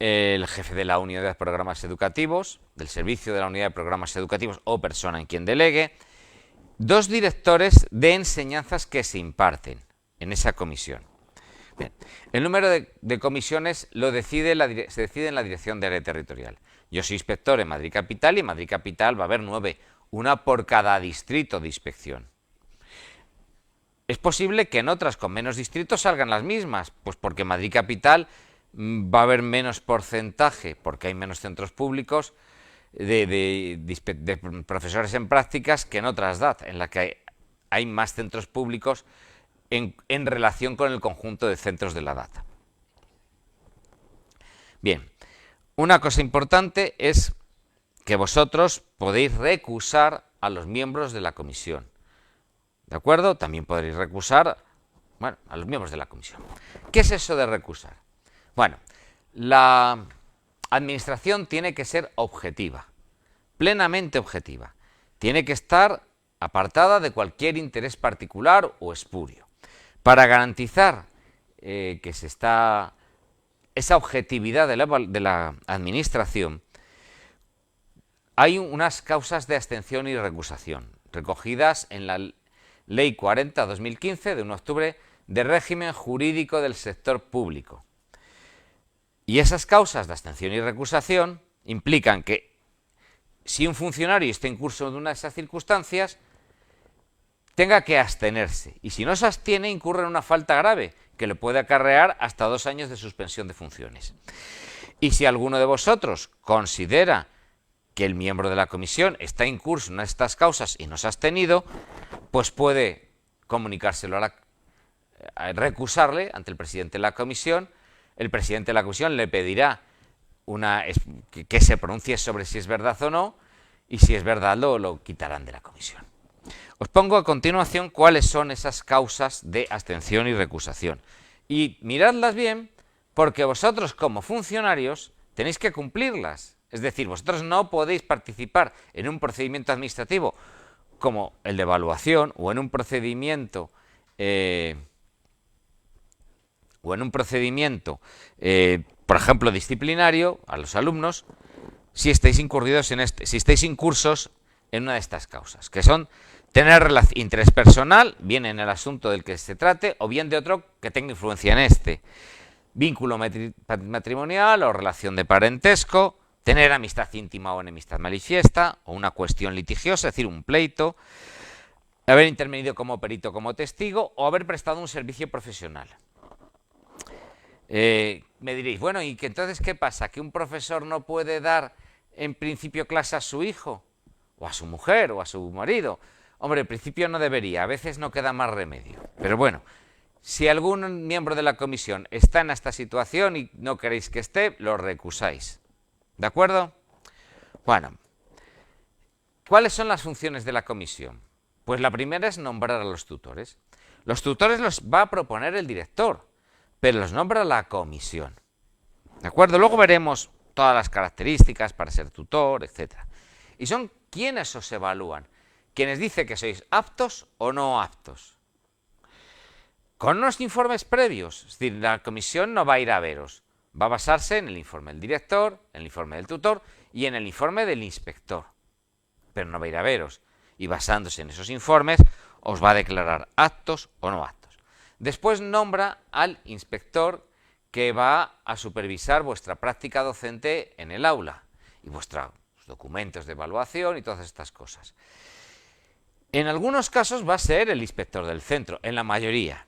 jefe de la unidad de programas educativos, del servicio de la unidad de programas educativos o persona en quien delegue, dos directores de enseñanzas que se imparten en esa comisión. Bien, el número de comisiones se decide en la dirección de área territorial. Yo soy inspector en Madrid Capital y en Madrid Capital va a haber 9, una por cada distrito de inspección. Es posible que en otras con menos distritos salgan las mismas, pues porque en Madrid Capital va a haber menos porcentaje, porque hay menos centros públicos de profesores en prácticas que en otras DAT, en la que hay más centros públicos en relación con el conjunto de centros de la DAT. Bien, una cosa importante es que vosotros podéis recusar a los miembros de la comisión. ¿De acuerdo? También podréis recusar, bueno, a los miembros de la comisión. ¿Qué es eso de recusar? Bueno, la administración tiene que ser objetiva, plenamente objetiva. Tiene que estar apartada de cualquier interés particular o espurio. Para garantizar esa objetividad de la administración, hay unas causas de abstención y recusación, recogidas en la Ley 40/2015 de 1 de octubre de régimen jurídico del sector público. Y esas causas de abstención y recusación implican que si un funcionario está en curso de una de esas circunstancias, tenga que abstenerse. Y si no se abstiene, incurre en una falta grave que le puede acarrear hasta 2 años de suspensión de funciones. Y si alguno de vosotros considera que el miembro de la comisión está en curso en una de estas causas y no se ha abstenido, pues puede comunicárselo recusarle ante el presidente de la comisión. El presidente de la comisión le pedirá que se pronuncie sobre si es verdad o no, y si es verdad lo quitarán de la comisión. Os pongo a continuación cuáles son esas causas de abstención y recusación. Y miradlas bien, porque vosotros como funcionarios tenéis que cumplirlas. Es decir, vosotros no podéis participar en un procedimiento administrativo como el de evaluación o en un procedimiento por ejemplo, disciplinario a los alumnos, si estáis incursos en una de estas causas, que son tener interés personal, bien en el asunto del que se trate, o bien de otro que tenga influencia en este, vínculo matrimonial o relación de parentesco, tener amistad íntima o enemistad manifiesta, o una cuestión litigiosa, es decir, un pleito, haber intervenido como perito, como testigo, o haber prestado un servicio profesional. Me diréis, bueno, ¿y que entonces qué pasa? ¿Que un profesor no puede dar en principio clase a su hijo, o a su mujer, o a su marido? Hombre, en principio no debería, a veces no queda más remedio. Pero bueno, si algún miembro de la comisión está en esta situación y no queréis que esté, lo recusáis. ¿De acuerdo? Bueno, ¿cuáles son las funciones de la comisión? Pues la primera es nombrar a los tutores. Los tutores los va a proponer el director, pero los nombra la comisión. ¿De acuerdo? Luego veremos todas las características para ser tutor, etc. Y son quienes os evalúan, quienes dicen que sois aptos o no aptos. Con unos informes previos, es decir, la comisión no va a ir a veros, va a basarse en el informe del director, en el informe del tutor y en el informe del inspector, pero no va a ir a veros, y basándose en esos informes os va a declarar aptos o no aptos. Después nombra al inspector que va a supervisar vuestra práctica docente en el aula y vuestros documentos de evaluación y todas estas cosas. En algunos casos va a ser el inspector del centro, en la mayoría,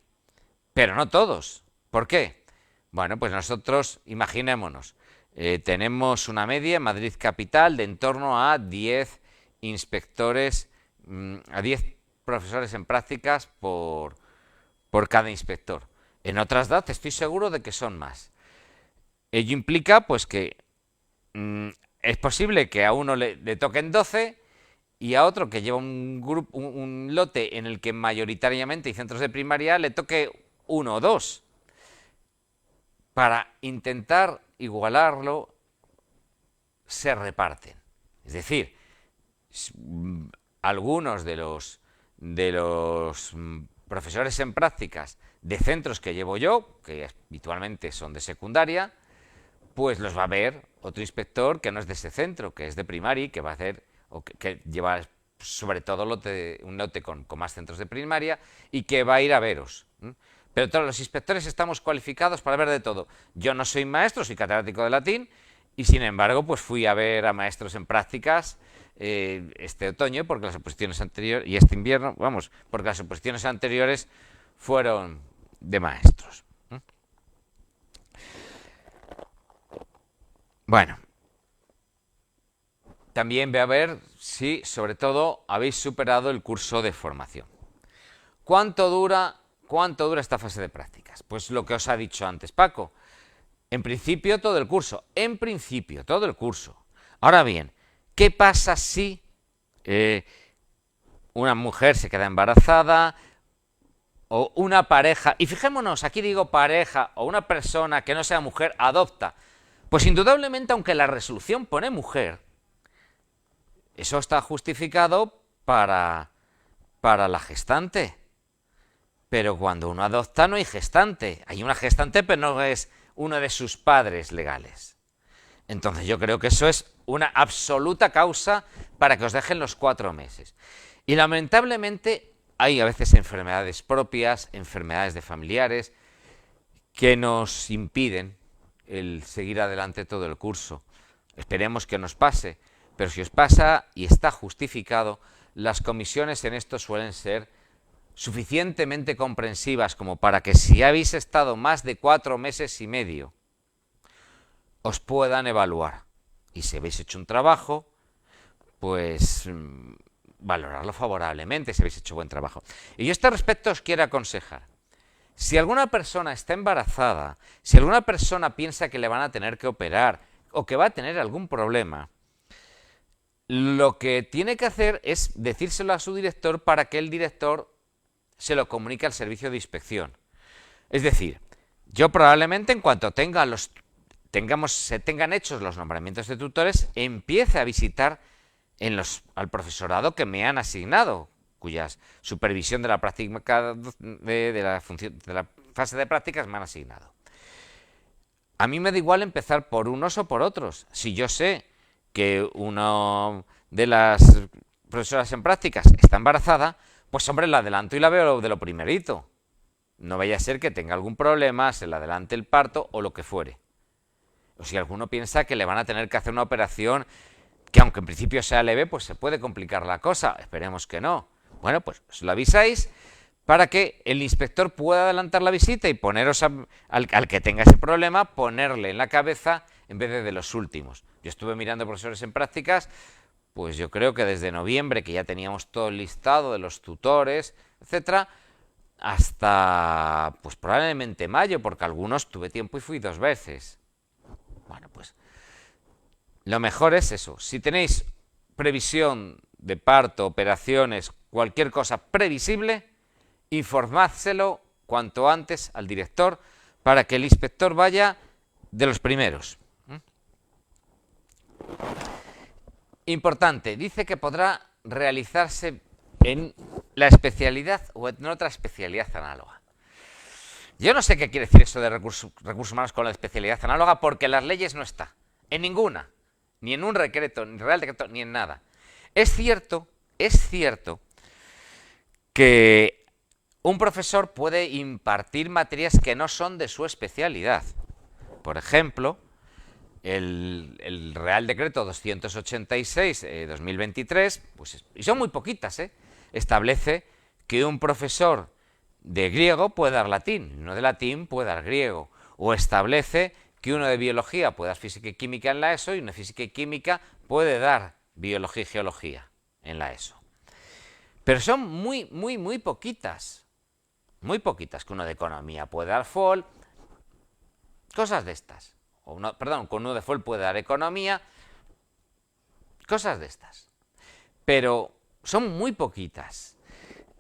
pero no todos. ¿Por qué? Bueno, pues nosotros, imaginémonos, tenemos una media en Madrid Capital de en torno a 10 inspectores, a 10 profesores en prácticas por cada inspector. En otras DAT estoy seguro de que son más. Ello implica pues que es posible que a uno le toquen 12 y a otro que lleva un lote en el que mayoritariamente hay centros de primaria le toque 1 o 2. Para intentar igualarlo, se reparten. Es decir, algunos de los profesores en prácticas de centros que llevo yo, que habitualmente son de secundaria, pues los va a ver otro inspector que no es de ese centro, que es de primaria, que va a hacer, o que lleva sobre todo un lote con más centros de primaria y que va a ir a veros. Pero todos los inspectores estamos cualificados para ver de todo. Yo no soy maestro, soy catedrático de latín y sin embargo pues fui a ver a maestros en prácticas este otoño porque las oposiciones anteriores, y este invierno, vamos, porque las oposiciones anteriores fueron de maestros. Bueno, también voy a ver si, sobre todo, habéis superado el curso de formación. ¿Cuánto dura esta fase de prácticas? Pues lo que os ha dicho antes Paco. En principio todo el curso. En principio todo el curso. Ahora bien, ¿qué pasa si una mujer se queda embarazada o una pareja, y fijémonos, aquí digo pareja o una persona que no sea mujer adopta? Pues indudablemente, aunque la resolución pone mujer, eso está justificado para la gestante. Pero cuando uno adopta no hay gestante. Hay una gestante, pero no es uno de sus padres legales. Entonces yo creo que eso es una absoluta causa para que os dejen los 4 meses. Y lamentablemente hay a veces enfermedades propias, enfermedades de familiares, que nos impiden el seguir adelante todo el curso. Esperemos que nos pase, pero si os pasa y está justificado, las comisiones en esto suelen ser suficientemente comprensivas como para que si habéis estado más de 4 meses y medio, os puedan evaluar. Y si habéis hecho un trabajo, pues valorarlo favorablemente si habéis hecho buen trabajo. Y yo a este respecto os quiero aconsejar. Si alguna persona está embarazada, si alguna persona piensa que le van a tener que operar o que va a tener algún problema, lo que tiene que hacer es decírselo a su director para que el director se lo comunique al servicio de inspección. Es decir, yo probablemente en cuanto se tengan hechos los nombramientos de tutores, empiece a visitar al profesorado que me han asignado, cuya supervisión de la práctica de la fase de prácticas me han asignado. A mí me da igual empezar por unos o por otros. Si yo sé que una de las profesoras en prácticas está embarazada, pues hombre, la adelanto y la veo de lo primerito. No vaya a ser que tenga algún problema, se le adelante el parto o lo que fuere. O si alguno piensa que le van a tener que hacer una operación que aunque en principio sea leve, pues se puede complicar la cosa. Esperemos que no. Bueno, pues os lo avisáis para que el inspector pueda adelantar la visita y poneros al que tenga ese problema, ponerle en la cabeza en vez de los últimos. Yo estuve mirando profesores en prácticas, pues yo creo que desde noviembre, que ya teníamos todo el listado de los tutores, etcétera, hasta pues probablemente mayo, porque algunos tuve tiempo y fui 2 veces. Bueno, pues lo mejor es eso. Si tenéis previsión de parto, operaciones, cualquier cosa previsible, informádselo cuanto antes al director para que el inspector vaya de los primeros. Importante, dice que podrá realizarse en la especialidad o en otra especialidad análoga. Yo no sé qué quiere decir eso de recursos humanos con la especialidad análoga, porque en las leyes no está, en ninguna, ni en un decreto, ni en Real Decreto, ni en nada. Es cierto que un profesor puede impartir materias que no son de su especialidad. Por ejemplo, el Real Decreto 286/2023, pues, y son muy poquitas, establece que un profesor de griego puede dar latín, no de latín puede dar griego. o establece que uno de biología puede dar física y química en la ESO y uno de física y química puede dar biología y geología en la ESO. Pero son muy poquitas. Muy poquitas, que uno de economía puede dar FOL, cosas de estas. Con uno de FOL puede dar economía, cosas de estas. Pero son muy poquitas.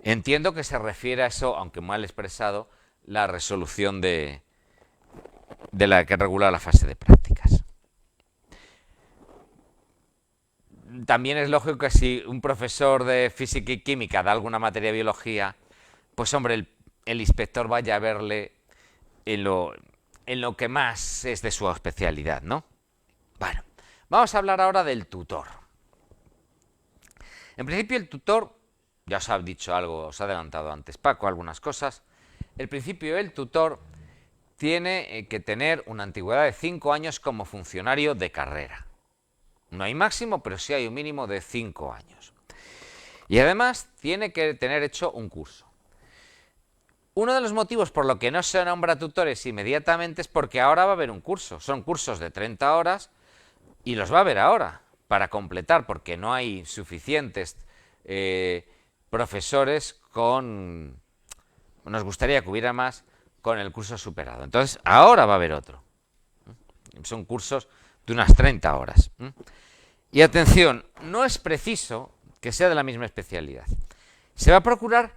Entiendo que se refiere a eso, aunque mal expresado, la resolución de la que regula la fase de prácticas. También es lógico que si un profesor de física y química da alguna materia de biología, pues hombre, el inspector vaya a verle en lo que más es de su especialidad, ¿no? Bueno, vamos a hablar ahora del tutor. En principio el tutor, ya os ha dicho algo, os ha adelantado antes Paco algunas cosas. El principio del tutor tiene que tener una antigüedad de 5 años como funcionario de carrera. No hay máximo, pero sí hay un mínimo de 5 años. Y además tiene que tener hecho un curso. Uno de los motivos por lo que no se nombra tutores inmediatamente es porque ahora va a haber un curso. Son cursos de 30 horas y los va a haber ahora para completar, porque no hay suficientes profesores con... Nos gustaría que hubiera más con el curso superado. Entonces, ahora va a haber otro. Son cursos de unas 30 horas. Y atención, no es preciso que sea de la misma especialidad. Se va a procurar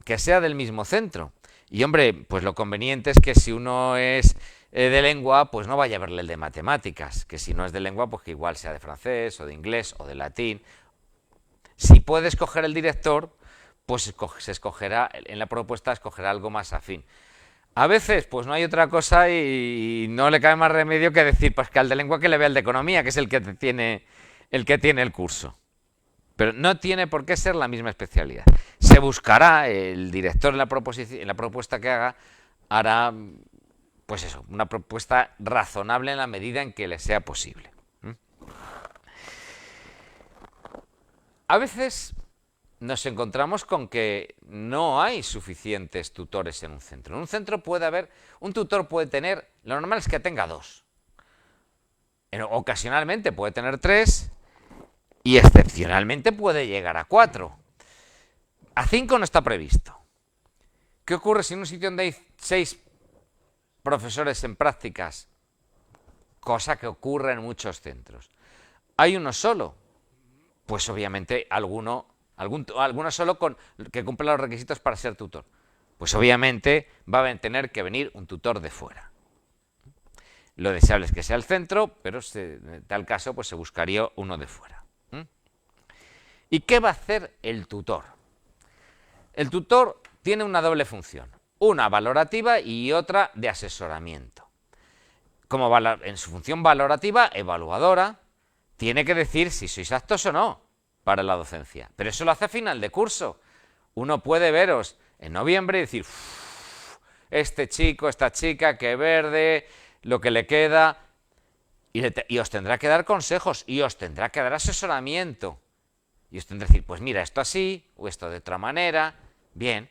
que sea del mismo centro. Y hombre, pues lo conveniente es que si uno es de lengua, pues no vaya a verle el de matemáticas, que si no es de lengua, pues que igual sea de francés o de inglés o de latín. Si puede escoger el director, pues se escogerá, en la propuesta escogerá algo más afín. A veces, pues no hay otra cosa y no le cabe más remedio que decir, pues que al de lengua que le vea el de economía, que es el que tiene el curso. Pero no tiene por qué ser la misma especialidad. Se buscará, el director en la propuesta que haga, hará, pues eso, una propuesta razonable en la medida en que le sea posible. A veces nos encontramos con que no hay suficientes tutores en un centro. En un centro puede haber, un tutor puede tener, lo normal es que tenga 2. Ocasionalmente puede tener 3 y excepcionalmente puede llegar a 4. A 5 no está previsto. ¿Qué ocurre si en un sitio donde hay 6 profesores en prácticas? Cosa que ocurre en muchos centros. ¿Hay uno solo? Pues obviamente alguno solo que cumpla los requisitos para ser tutor. Pues obviamente va a tener que venir un tutor de fuera. Lo deseable es que sea el centro, pero en tal caso pues se buscaría uno de fuera. ¿Y qué va a hacer el tutor? El tutor tiene una doble función, una valorativa y otra de asesoramiento. En su función valorativa, evaluadora, tiene que decir si sois aptos o no para la docencia. Pero eso lo hace a final de curso. Uno puede veros en noviembre y decir, este chico, esta chica, qué verde, lo que le queda, y os tendrá que dar consejos, y os tendrá que dar asesoramiento. Y os tendrá que decir, pues mira, esto así, o esto de otra manera, bien.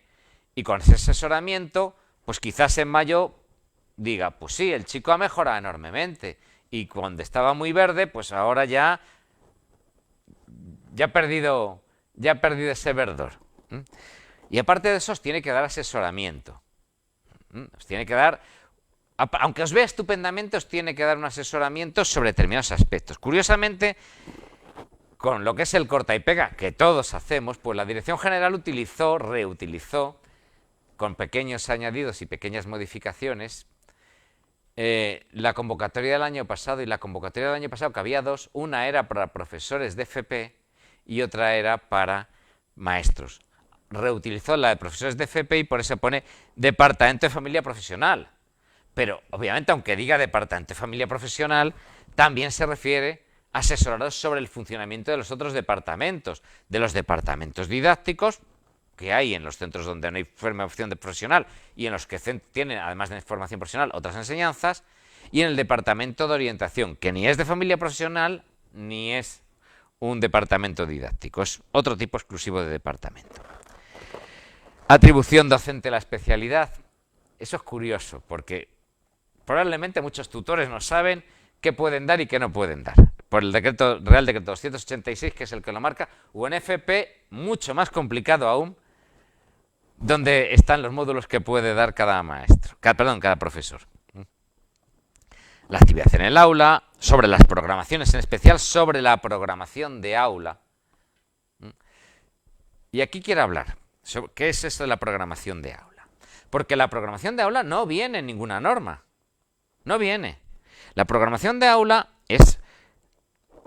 Y con ese asesoramiento, pues quizás en mayo diga, pues sí, el chico ha mejorado enormemente. Y cuando estaba muy verde, pues ahora ya ha perdido ese verdor. Y aparte de eso, os tiene que dar asesoramiento. Os tiene que dar, aunque os vea estupendamente, os tiene que dar un asesoramiento sobre determinados aspectos. Curiosamente, con lo que es el corta y pega, que todos hacemos, pues la Dirección General reutilizó, con pequeños añadidos y pequeñas modificaciones, la convocatoria del año pasado, y la convocatoria del año pasado, que había 2, una era para profesores de FP y otra era para maestros. Reutilizó la de profesores de FP y por eso pone Departamento de Familia Profesional. Pero, obviamente, aunque diga Departamento de Familia Profesional, también se refiere a asesoraros sobre el funcionamiento de los otros departamentos, de los departamentos didácticos que hay en los centros donde no hay formación profesional y en los que tienen, además de formación profesional, otras enseñanzas, y en el departamento de orientación, que ni es de familia profesional ni es un departamento didáctico, es otro tipo exclusivo de departamento. Atribución docente a la especialidad. Eso es curioso, porque probablemente muchos tutores no saben qué pueden dar y qué no pueden dar. Por el Real Decreto 286, que es el que lo marca, o en FP, mucho más complicado aún, donde están los módulos que puede dar cada maestro, cada profesor. La actividad en el aula, sobre las programaciones, en especial sobre la programación de aula. Y aquí quiero hablar sobre qué es esto de la programación de aula. Porque la programación de aula no viene en ninguna norma. No viene. La programación de aula es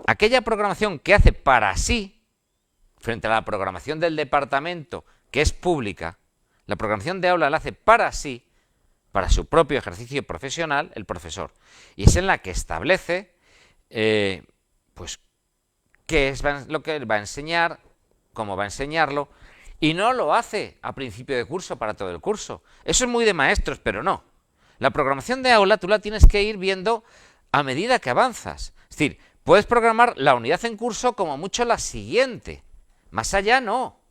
aquella programación que hace para sí, frente a la programación del departamento, que es pública. La programación de aula la hace para sí, para su propio ejercicio profesional, el profesor. Y es en la que establece, pues, qué es lo que va a enseñar, cómo va a enseñarlo, y no lo hace a principio de curso para todo el curso. Eso es muy de maestros, pero no. La programación de aula tú la tienes que ir viendo a medida que avanzas. Es decir, puedes programar la unidad en curso como mucho la siguiente. Más allá no.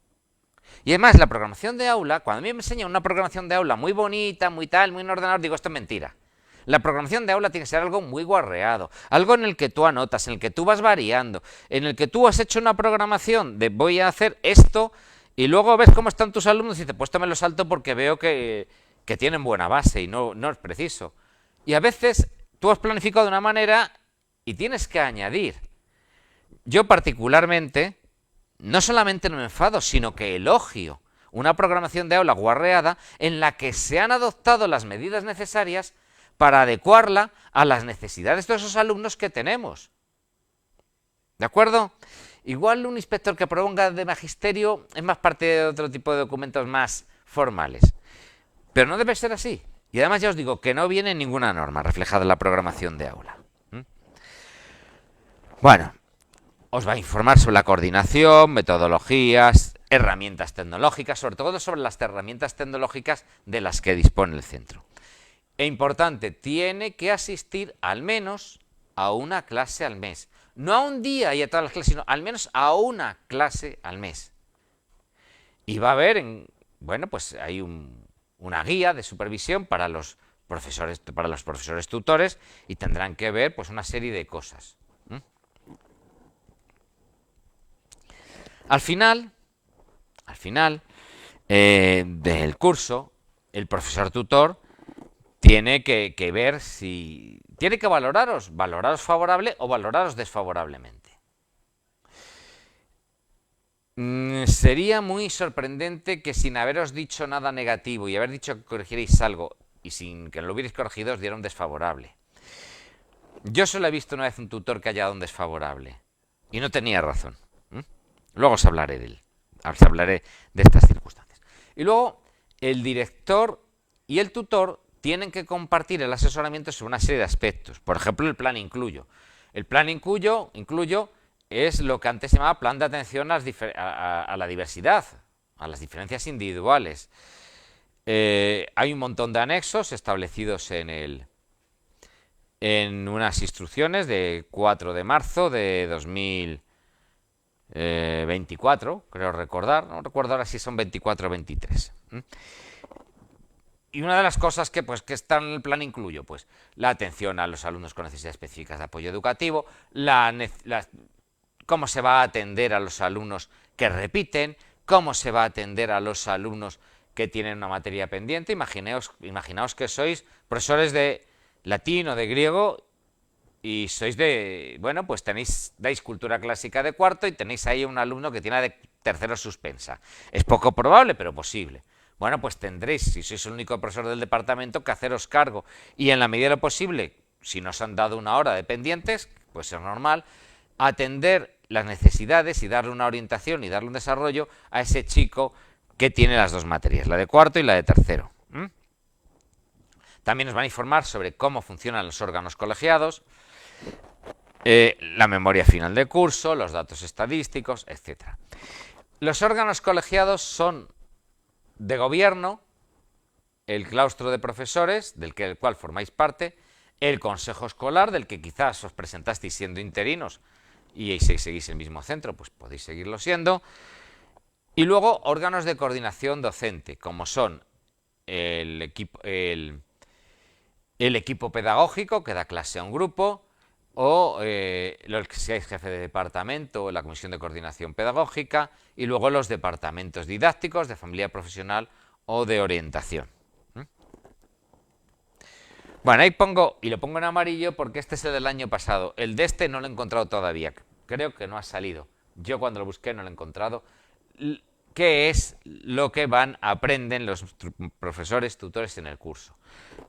Y además, la programación de aula, cuando a mí me enseñan una programación de aula muy bonita, muy tal, muy en ordenador, digo, esto es mentira. La programación de aula tiene que ser algo muy guarreado, algo en el que tú anotas, en el que tú vas variando, en el que tú has hecho una programación de voy a hacer esto y luego ves cómo están tus alumnos y dices, pues esto me lo salto porque veo que tienen buena base y no es preciso. Y a veces tú has planificado de una manera y tienes que añadir. Yo particularmente no solamente no me enfado, sino que elogio una programación de aula guarreada en la que se han adoptado las medidas necesarias para adecuarla a las necesidades de esos alumnos que tenemos. ¿De acuerdo? Igual un inspector que proponga de magisterio es más parte de otro tipo de documentos más formales. Pero no debe ser así. Y además ya os digo que no viene ninguna norma reflejada en la programación de aula. Bueno, os va a informar sobre la coordinación, metodologías, herramientas tecnológicas, sobre todo sobre las herramientas tecnológicas de las que dispone el centro. E importante, tiene que asistir al menos a una clase al mes. No a un día y a todas las clases, sino al menos a una clase al mes. Y va a haber, bueno, pues hay una guía de supervisión para los profesores tutores y tendrán que ver pues una serie de cosas. Al final del curso, el profesor tutor tiene que ver si... Tiene que valoraros favorable o valoraros desfavorablemente. Sería muy sorprendente que sin haberos dicho nada negativo y haber dicho que corrigiréis algo y sin que lo hubierais corregido os diera un desfavorable. Yo solo he visto una vez un tutor que haya dado un desfavorable y no tenía razón. Luego os hablaré de él. Os hablaré de estas circunstancias. Y luego el director y el tutor tienen que compartir el asesoramiento sobre una serie de aspectos. Por ejemplo, el plan incluyo. El plan incluyo es lo que antes se llamaba plan de atención a la diversidad, a las diferencias individuales. Hay un montón de anexos establecidos en unas instrucciones de 4 de marzo de 2024, creo recordar. No recuerdo ahora si son 24 o 23. Y una de las cosas que está en el plan incluyo, pues la atención a los alumnos con necesidades específicas de apoyo educativo, cómo se va a atender a los alumnos que repiten, cómo se va a atender a los alumnos que tienen una materia pendiente. Imaginaos que sois profesores de latín o de griego y sois pues dais cultura clásica de cuarto y tenéis ahí un alumno que tiene de tercero suspensa. Es poco probable, pero posible. Bueno, pues tendréis, si sois el único profesor del departamento, que haceros cargo. Y en la medida de lo posible, si nos han dado una hora de pendientes, pues es normal, atender las necesidades y darle una orientación y darle un desarrollo a ese chico que tiene las dos materias, la de cuarto y la de tercero. También nos van a informar sobre cómo funcionan los órganos colegiados, la memoria final de curso, los datos estadísticos, etc. Los órganos colegiados son de gobierno, el claustro de profesores, del cual formáis parte, el consejo escolar, del que quizás os presentasteis siendo interinos y si seguís el mismo centro, pues podéis seguirlo siendo, y luego órganos de coordinación docente, como son el el equipo pedagógico que da clase a un grupo, o los que seáis jefe de departamento o la comisión de coordinación pedagógica, y luego los departamentos didácticos, de familia profesional o de orientación. Bueno, ahí pongo, y lo pongo en amarillo porque este es el del año pasado. El de este no lo he encontrado todavía, creo que no ha salido. Yo cuando lo busqué no lo he encontrado. ¿Qué es lo que aprenden los profesores, tutores en el curso?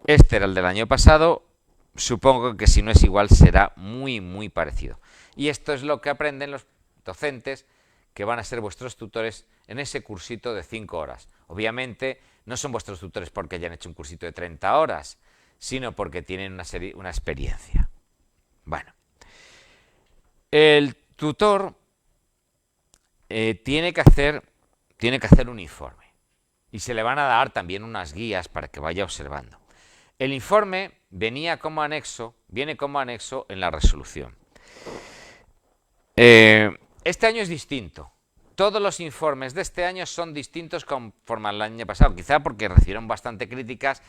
Este era el del año pasado. Supongo que si no es igual será muy, muy parecido. Y esto es lo que aprenden los docentes que van a ser vuestros tutores en ese cursito de 5 horas. Obviamente no son vuestros tutores porque hayan hecho un cursito de 30 horas, sino porque tienen una experiencia. Bueno, el tutor tiene que hacer un informe y se le van a dar también unas guías para que vaya observando. El informe viene como anexo en la resolución. Este año es distinto. Todos los informes de este año son distintos conforme al año pasado, quizá porque recibieron bastante críticas,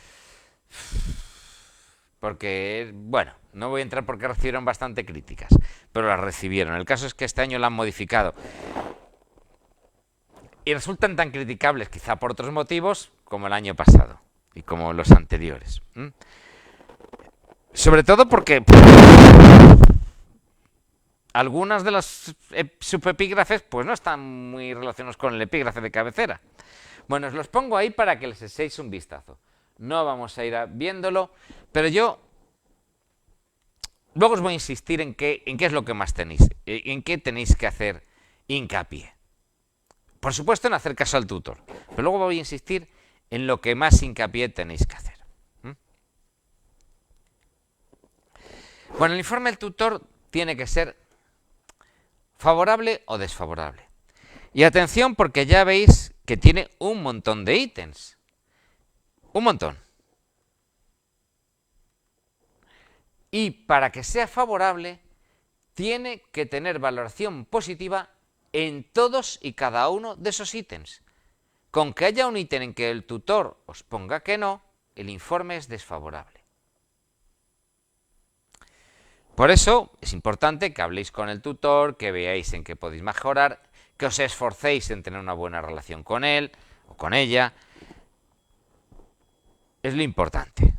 porque, bueno, no voy a entrar porque recibieron bastante críticas, pero las recibieron. El caso es que este año la han modificado. Y resultan tan criticables, quizá por otros motivos, como el año pasado y como los anteriores. Sobre todo porque algunas de las subepígrafes pues no están muy relacionados con el epígrafe de cabecera. Bueno, os los pongo ahí para que les echéis un vistazo. No vamos a ir viéndolo, pero yo luego os voy a insistir en qué es lo que más tenéis, en qué tenéis que hacer hincapié. Por supuesto en hacer caso al tutor, pero luego voy a insistir en lo que más hincapié tenéis que hacer. Bueno, el informe del tutor tiene que ser favorable o desfavorable. Y atención porque ya veis que tiene un montón de ítems. Un montón. Y para que sea favorable, tiene que tener valoración positiva en todos y cada uno de esos ítems. Con que haya un ítem en que el tutor os ponga que no, el informe es desfavorable. Por eso es importante que habléis con el tutor, que veáis en qué podéis mejorar, que os esforcéis en tener una buena relación con él o con ella. Es lo importante.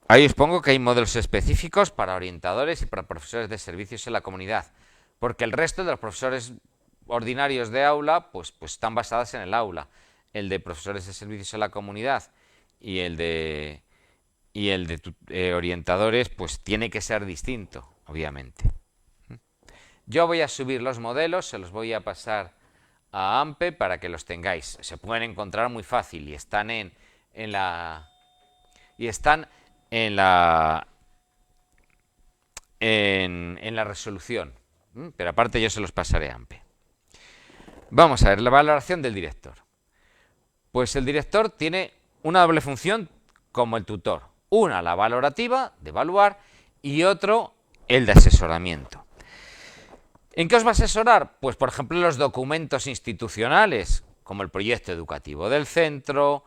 Ahí os pongo que hay modelos específicos para orientadores y para profesores de servicios en la comunidad, porque el resto de los profesores ordinarios de aula pues están basadas en el aula. El de profesores de servicios en la comunidad y el de orientadores pues tiene que ser distinto, obviamente. Yo voy a subir los modelos, se los voy a pasar a AMPE para que los tengáis. Se pueden encontrar muy fácil y están en la resolución. Pero aparte yo se los pasaré a AMPE. Vamos a ver la valoración del director. Pues el director tiene una doble función como el tutor. Una, la valorativa, de evaluar, y otro, el de asesoramiento. ¿En qué os va a asesorar? Pues, por ejemplo, los documentos institucionales, como el proyecto educativo del centro,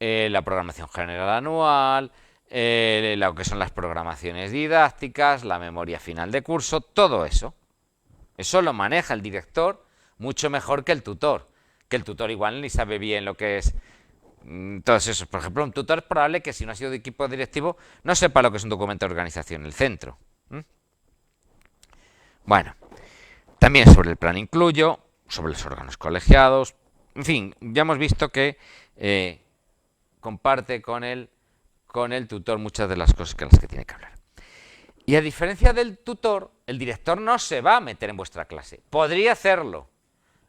la programación general anual, lo que son las programaciones didácticas, la memoria final de curso, todo eso. Eso lo maneja el director mucho mejor que el tutor. Que el tutor igual ni sabe bien lo que es todos esos. Por ejemplo, un tutor es probable que si no ha sido de equipo directivo no sepa lo que es un documento de organización, el centro. Bueno, también sobre el plan incluyo, sobre los órganos colegiados, en fin, ya hemos visto que comparte con el tutor muchas de las cosas que las que tiene que hablar. Y a diferencia del tutor, el director no se va a meter en vuestra clase. Podría hacerlo.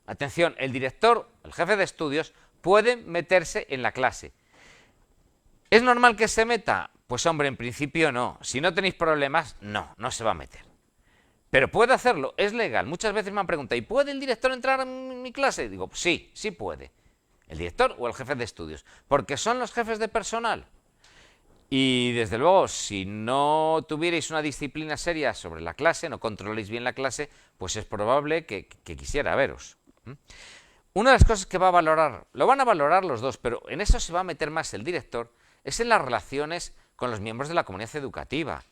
Atención, el director, el jefe de estudios, puede meterse en la clase. ¿Es normal que se meta? Pues hombre, en principio no. Si no tenéis problemas, no se va a meter. Pero puede hacerlo, es legal. Muchas veces me han preguntado, ¿y puede el director entrar en mi clase? Digo, sí puede. El director o el jefe de estudios. Porque son los jefes de personal. Y desde luego, si no tuvierais una disciplina seria sobre la clase, no controléis bien la clase, pues es probable que quisiera veros. una de las cosas que va a valorar, lo van a valorar los dos, pero en eso se va a meter más el director, es en las relaciones con los miembros de la comunidad educativa.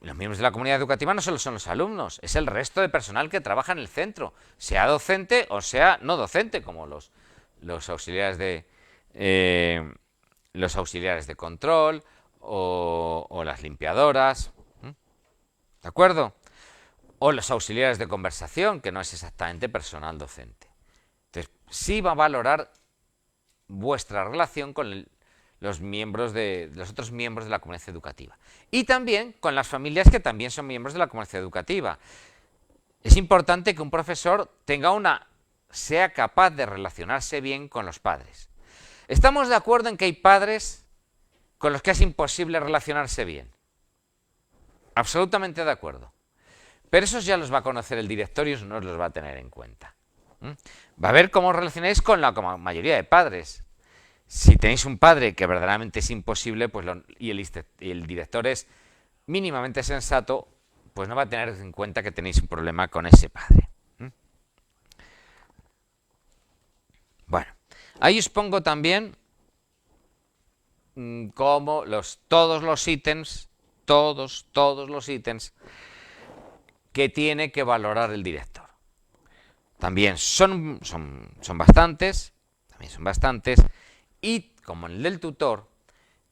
Los miembros de la comunidad educativa no solo son los alumnos, es el resto de personal que trabaja en el centro, sea docente o sea no docente, como los auxiliares de control o las limpiadoras, ¿de acuerdo? O los auxiliares de conversación, que no es exactamente personal docente. Entonces, sí va a valorar vuestra relación con los otros miembros de la comunidad educativa. Y también con las familias que también son miembros de la comunidad educativa. Es importante que un profesor sea capaz de relacionarse bien con los padres. ¿Estamos de acuerdo en que hay padres con los que es imposible relacionarse bien? Absolutamente de acuerdo. Pero esos ya los va a conocer el directorio y no los va a tener en cuenta. Va a ver cómo os relacionáis con la mayoría de padres. Si tenéis un padre que verdaderamente es imposible y el director es mínimamente sensato, pues no va a tener en cuenta que tenéis un problema con ese padre. Bueno, ahí os pongo también como todos los ítems que tiene que valorar el director. También son bastantes, y como en el del tutor,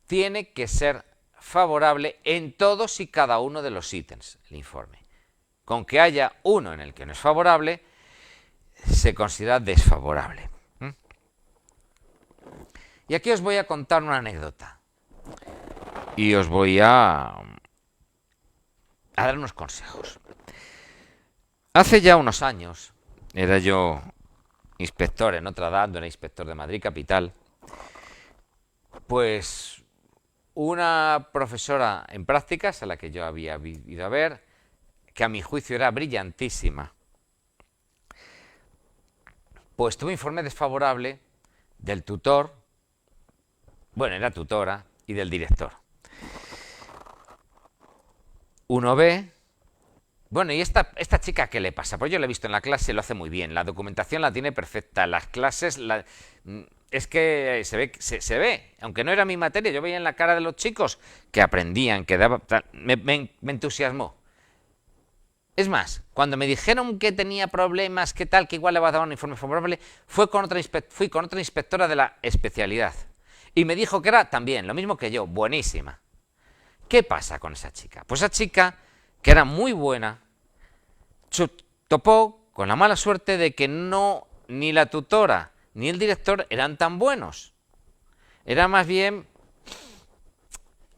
tiene que ser favorable en todos y cada uno de los ítems el informe. Con que haya uno en el que no es favorable, se considera desfavorable. Y aquí os voy a contar una anécdota. Y os voy a dar unos consejos. Hace ya unos años, era yo inspector en Notre Dame, era inspector de Madrid Capital, pues una profesora en prácticas, a la que yo había ido a ver, que a mi juicio era brillantísima, pues tuvo informe desfavorable del tutor, bueno, era tutora, y del director. Uno ve, bueno, ¿y esta chica qué le pasa? Pues yo la he visto en la clase, lo hace muy bien, la documentación la tiene perfecta, las clases, es que se ve, aunque no era mi materia, yo veía en la cara de los chicos que aprendían, que me entusiasmó. Es más, cuando me dijeron que tenía problemas, que tal, que igual le va a dar un informe favorable, fui con otra inspectora de la especialidad. Y me dijo que era también, lo mismo que yo, buenísima. ¿Qué pasa con esa chica? Pues esa chica, que era muy buena, topó con la mala suerte de que ni la tutora ni el director eran tan buenos. Eran más bien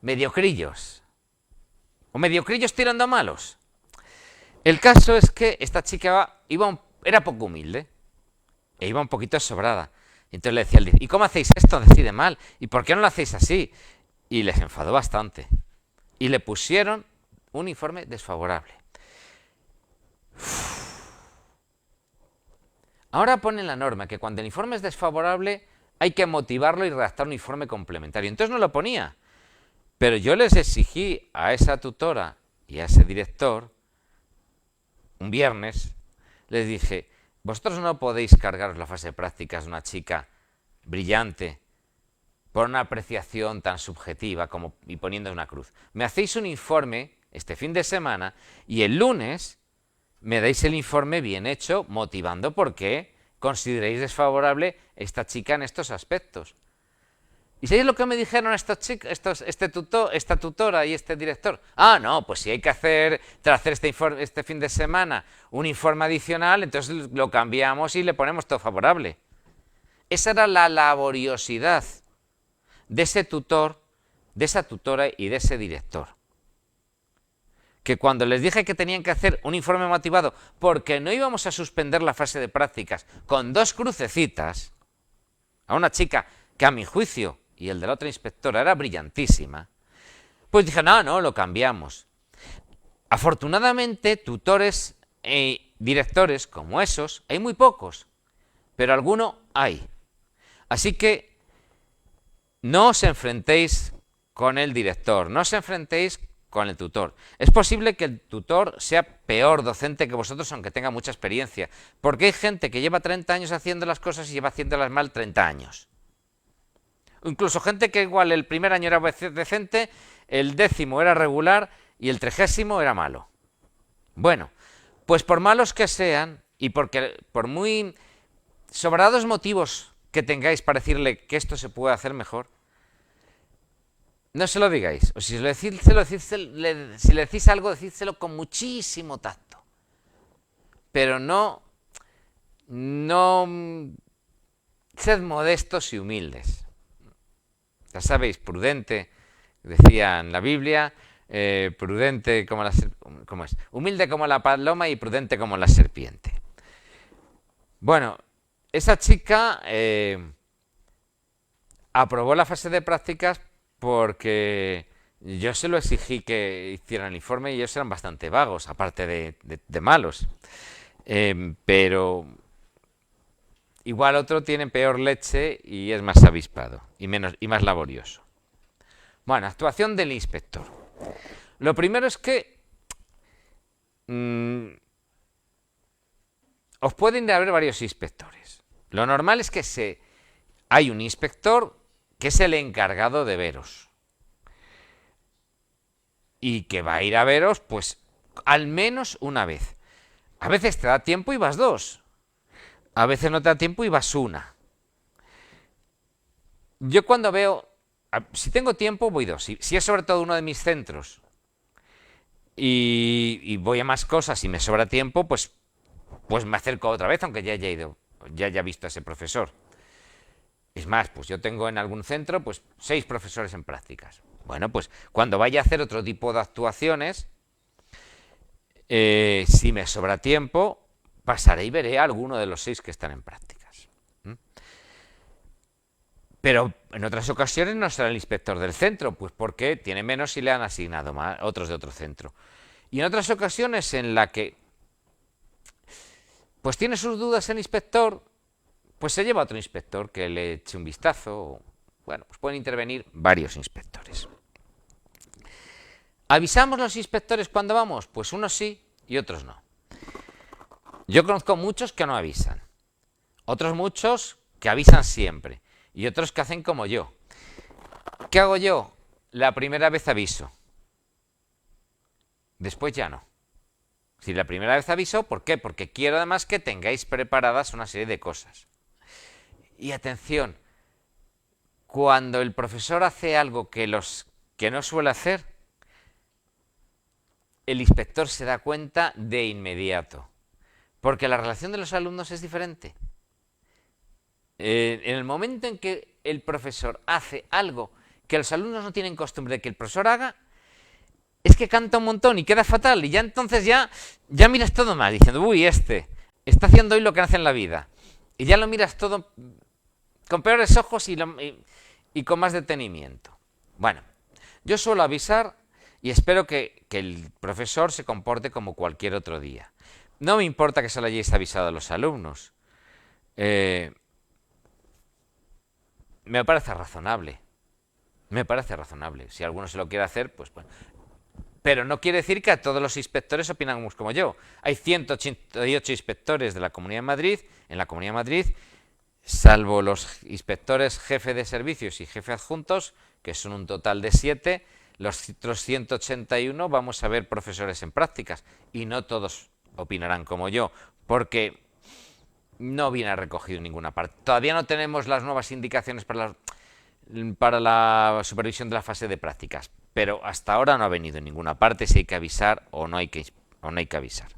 mediocrillos. O mediocrillos tirando a malos. El caso es que esta chica era poco humilde e iba un poquito sobrada. Entonces le decía al director, ¿y cómo hacéis esto? Decide mal. ¿Y por qué no lo hacéis así? Y les enfadó bastante. Y le pusieron un informe desfavorable. Ahora ponen la norma que cuando el informe es desfavorable hay que motivarlo y redactar un informe complementario. Entonces no lo ponía. Pero yo les exigí a esa tutora y a ese director, un viernes, les dije, vosotros no podéis cargaros la fase de prácticas de una chica brillante por una apreciación tan subjetiva y poniendo una cruz. Me hacéis un informe este fin de semana y el lunes me dais el informe bien hecho, motivando por qué consideréis desfavorable esta chica en estos aspectos. ¿Y sabéis lo que me dijeron esta tutora y este director? Ah, no, pues si hay que hacer este fin de semana un informe adicional, entonces lo cambiamos y le ponemos todo favorable. Esa era la laboriosidad de ese tutor, de esa tutora y de ese director. Que cuando les dije que tenían que hacer un informe motivado porque no íbamos a suspender la fase de prácticas con 2 crucecitas a una chica que a mi juicio y el de la otra inspectora era brillantísima, pues dije, no, lo cambiamos. Afortunadamente, tutores y directores como esos hay muy pocos, pero alguno hay. Así que no os enfrentéis con el director, no os enfrentéis con el tutor. Es posible que el tutor sea peor docente que vosotros, aunque tenga mucha experiencia, porque hay gente que lleva 30 años haciendo las cosas y lleva haciéndolas mal 30 años. O incluso gente que igual el primer año era decente, el 10º era regular y el 30º era malo. Bueno, pues por malos que sean y porque por muy sobrados motivos que tengáis para decirle que esto se puede hacer mejor, no se lo digáis. O si le decís algo, decídselo con muchísimo tacto. Pero no sed modestos y humildes. Ya sabéis, prudente, decía en la Biblia, prudente como la ¿cómo es? Humilde como la paloma y prudente como la serpiente. Bueno, esa chica aprobó la fase de prácticas porque yo se lo exigí que hicieran el informe y ellos eran bastante vagos, aparte de malos. Pero igual otro tiene peor leche y es más avispado y más laborioso. Bueno, actuación del inspector. Lo primero es que os pueden haber varios inspectores. Lo normal es que hay un inspector que es el encargado de veros y que va a ir a veros pues al menos una vez. A veces te da tiempo y vas 2. A veces no te da tiempo y vas 1. Yo cuando veo, si tengo tiempo voy 2. Si es sobre todo uno de mis centros y voy a más cosas y me sobra tiempo, pues me acerco otra vez, aunque ya haya visto a ese profesor. Es más, pues yo tengo en algún centro pues 6 profesores en prácticas. Bueno, pues cuando vaya a hacer otro tipo de actuaciones, si me sobra tiempo, pasaré y veré a alguno de los 6 que están en prácticas. Pero en otras ocasiones no será el inspector del centro, pues porque tiene menos y le han asignado más, otros de otro centro. Y en otras ocasiones en la que pues tiene sus dudas el inspector, pues se lleva a otro inspector que le eche un vistazo. Bueno, pues pueden intervenir varios inspectores. ¿Avisamos los inspectores cuando vamos? Pues unos sí y otros no. Yo conozco muchos que no avisan, otros muchos que avisan siempre y otros que hacen como yo. ¿Qué hago yo? La primera vez aviso, después ya no. Si la primera vez aviso, ¿por qué? Porque quiero además que tengáis preparadas una serie de cosas. Y atención, cuando el profesor hace algo que no suele hacer, el inspector se da cuenta de inmediato, porque la relación de los alumnos es diferente. En el momento en que el profesor hace algo que los alumnos no tienen costumbre de que el profesor haga, es que canta un montón y queda fatal, y ya entonces ya miras todo mal, diciendo, uy, está haciendo hoy lo que hace en la vida, y ya lo miras todo con peores ojos y con más detenimiento. Bueno, yo suelo avisar y espero que el profesor se comporte como cualquier otro día. No me importa que se lo hayáis avisado a los alumnos. Me parece razonable. Me parece razonable. Si alguno se lo quiere hacer, pues bueno. Pero no quiere decir que a todos los inspectores opinamos como yo. Hay 188 inspectores de la Comunidad de Madrid, en la Comunidad de Madrid, salvo los inspectores jefe de servicios y jefe adjuntos, que son un total de 7, los otros 181 vamos a ver profesores en prácticas, y no todos opinarán como yo, porque no viene recogido en ninguna parte. Todavía no tenemos las nuevas indicaciones para la supervisión de la fase de prácticas, pero hasta ahora no ha venido en ninguna parte si hay que avisar o no hay que avisar.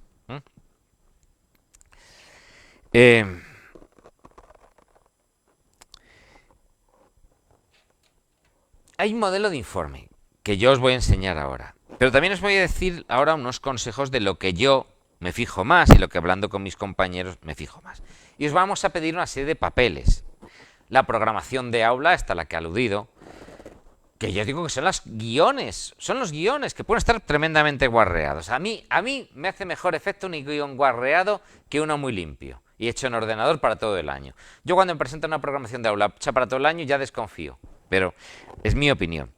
Hay un modelo de informe que yo os voy a enseñar ahora, pero también os voy a decir ahora unos consejos de lo que yo me fijo más y lo que hablando con mis compañeros me fijo más. Y os vamos a pedir una serie de papeles. La programación de aula, esta a la que he aludido, que yo digo que son los guiones que pueden estar tremendamente guarreados. A mí me hace mejor efecto un guión guarreado que uno muy limpio y hecho en ordenador para todo el año. Yo cuando me presento una programación de aula hecha para todo el año ya desconfío, pero es mi opinión.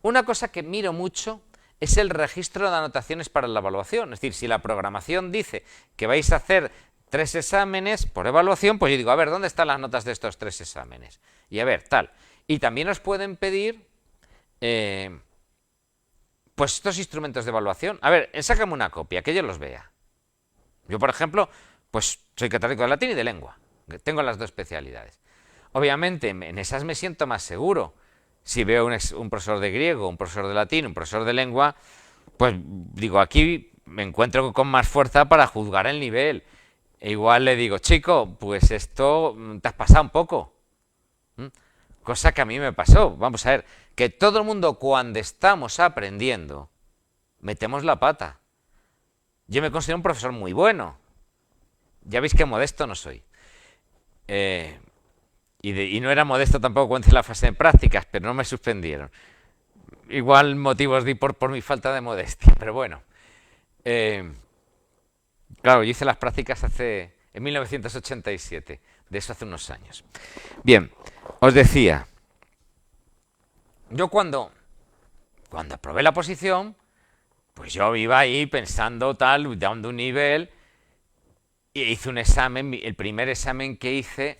Una cosa que miro mucho es el registro de anotaciones para la evaluación. Es decir, si la programación dice que vais a hacer 3 exámenes por evaluación, pues yo digo, a ver, ¿dónde están las notas de estos 3 exámenes? Y a ver, tal. Y también os pueden pedir pues estos instrumentos de evaluación. A ver, sácame una copia, que yo los vea. Yo, por ejemplo, pues soy catedrático de latín y de lengua. Tengo las 2 especialidades. Obviamente, en esas me siento más seguro. Si veo un profesor de griego, un profesor de latín, un profesor de lengua, pues digo, aquí me encuentro con más fuerza para juzgar el nivel. E igual le digo, chico, pues esto te has pasado un poco. Cosa que a mí me pasó. Vamos a ver, que todo el mundo cuando estamos aprendiendo, metemos la pata. Yo me considero un profesor muy bueno. Ya veis que modesto no soy. Y no era modesto tampoco cuando hice la fase de prácticas, pero no me suspendieron. Igual motivos di por mi falta de modestia, pero bueno. Claro, yo hice las prácticas en 1987, de eso hace unos años. Bien, os decía, yo cuando aprobé la posición, pues yo iba ahí pensando tal, dando un nivel, y hice un examen, el primer examen que hice,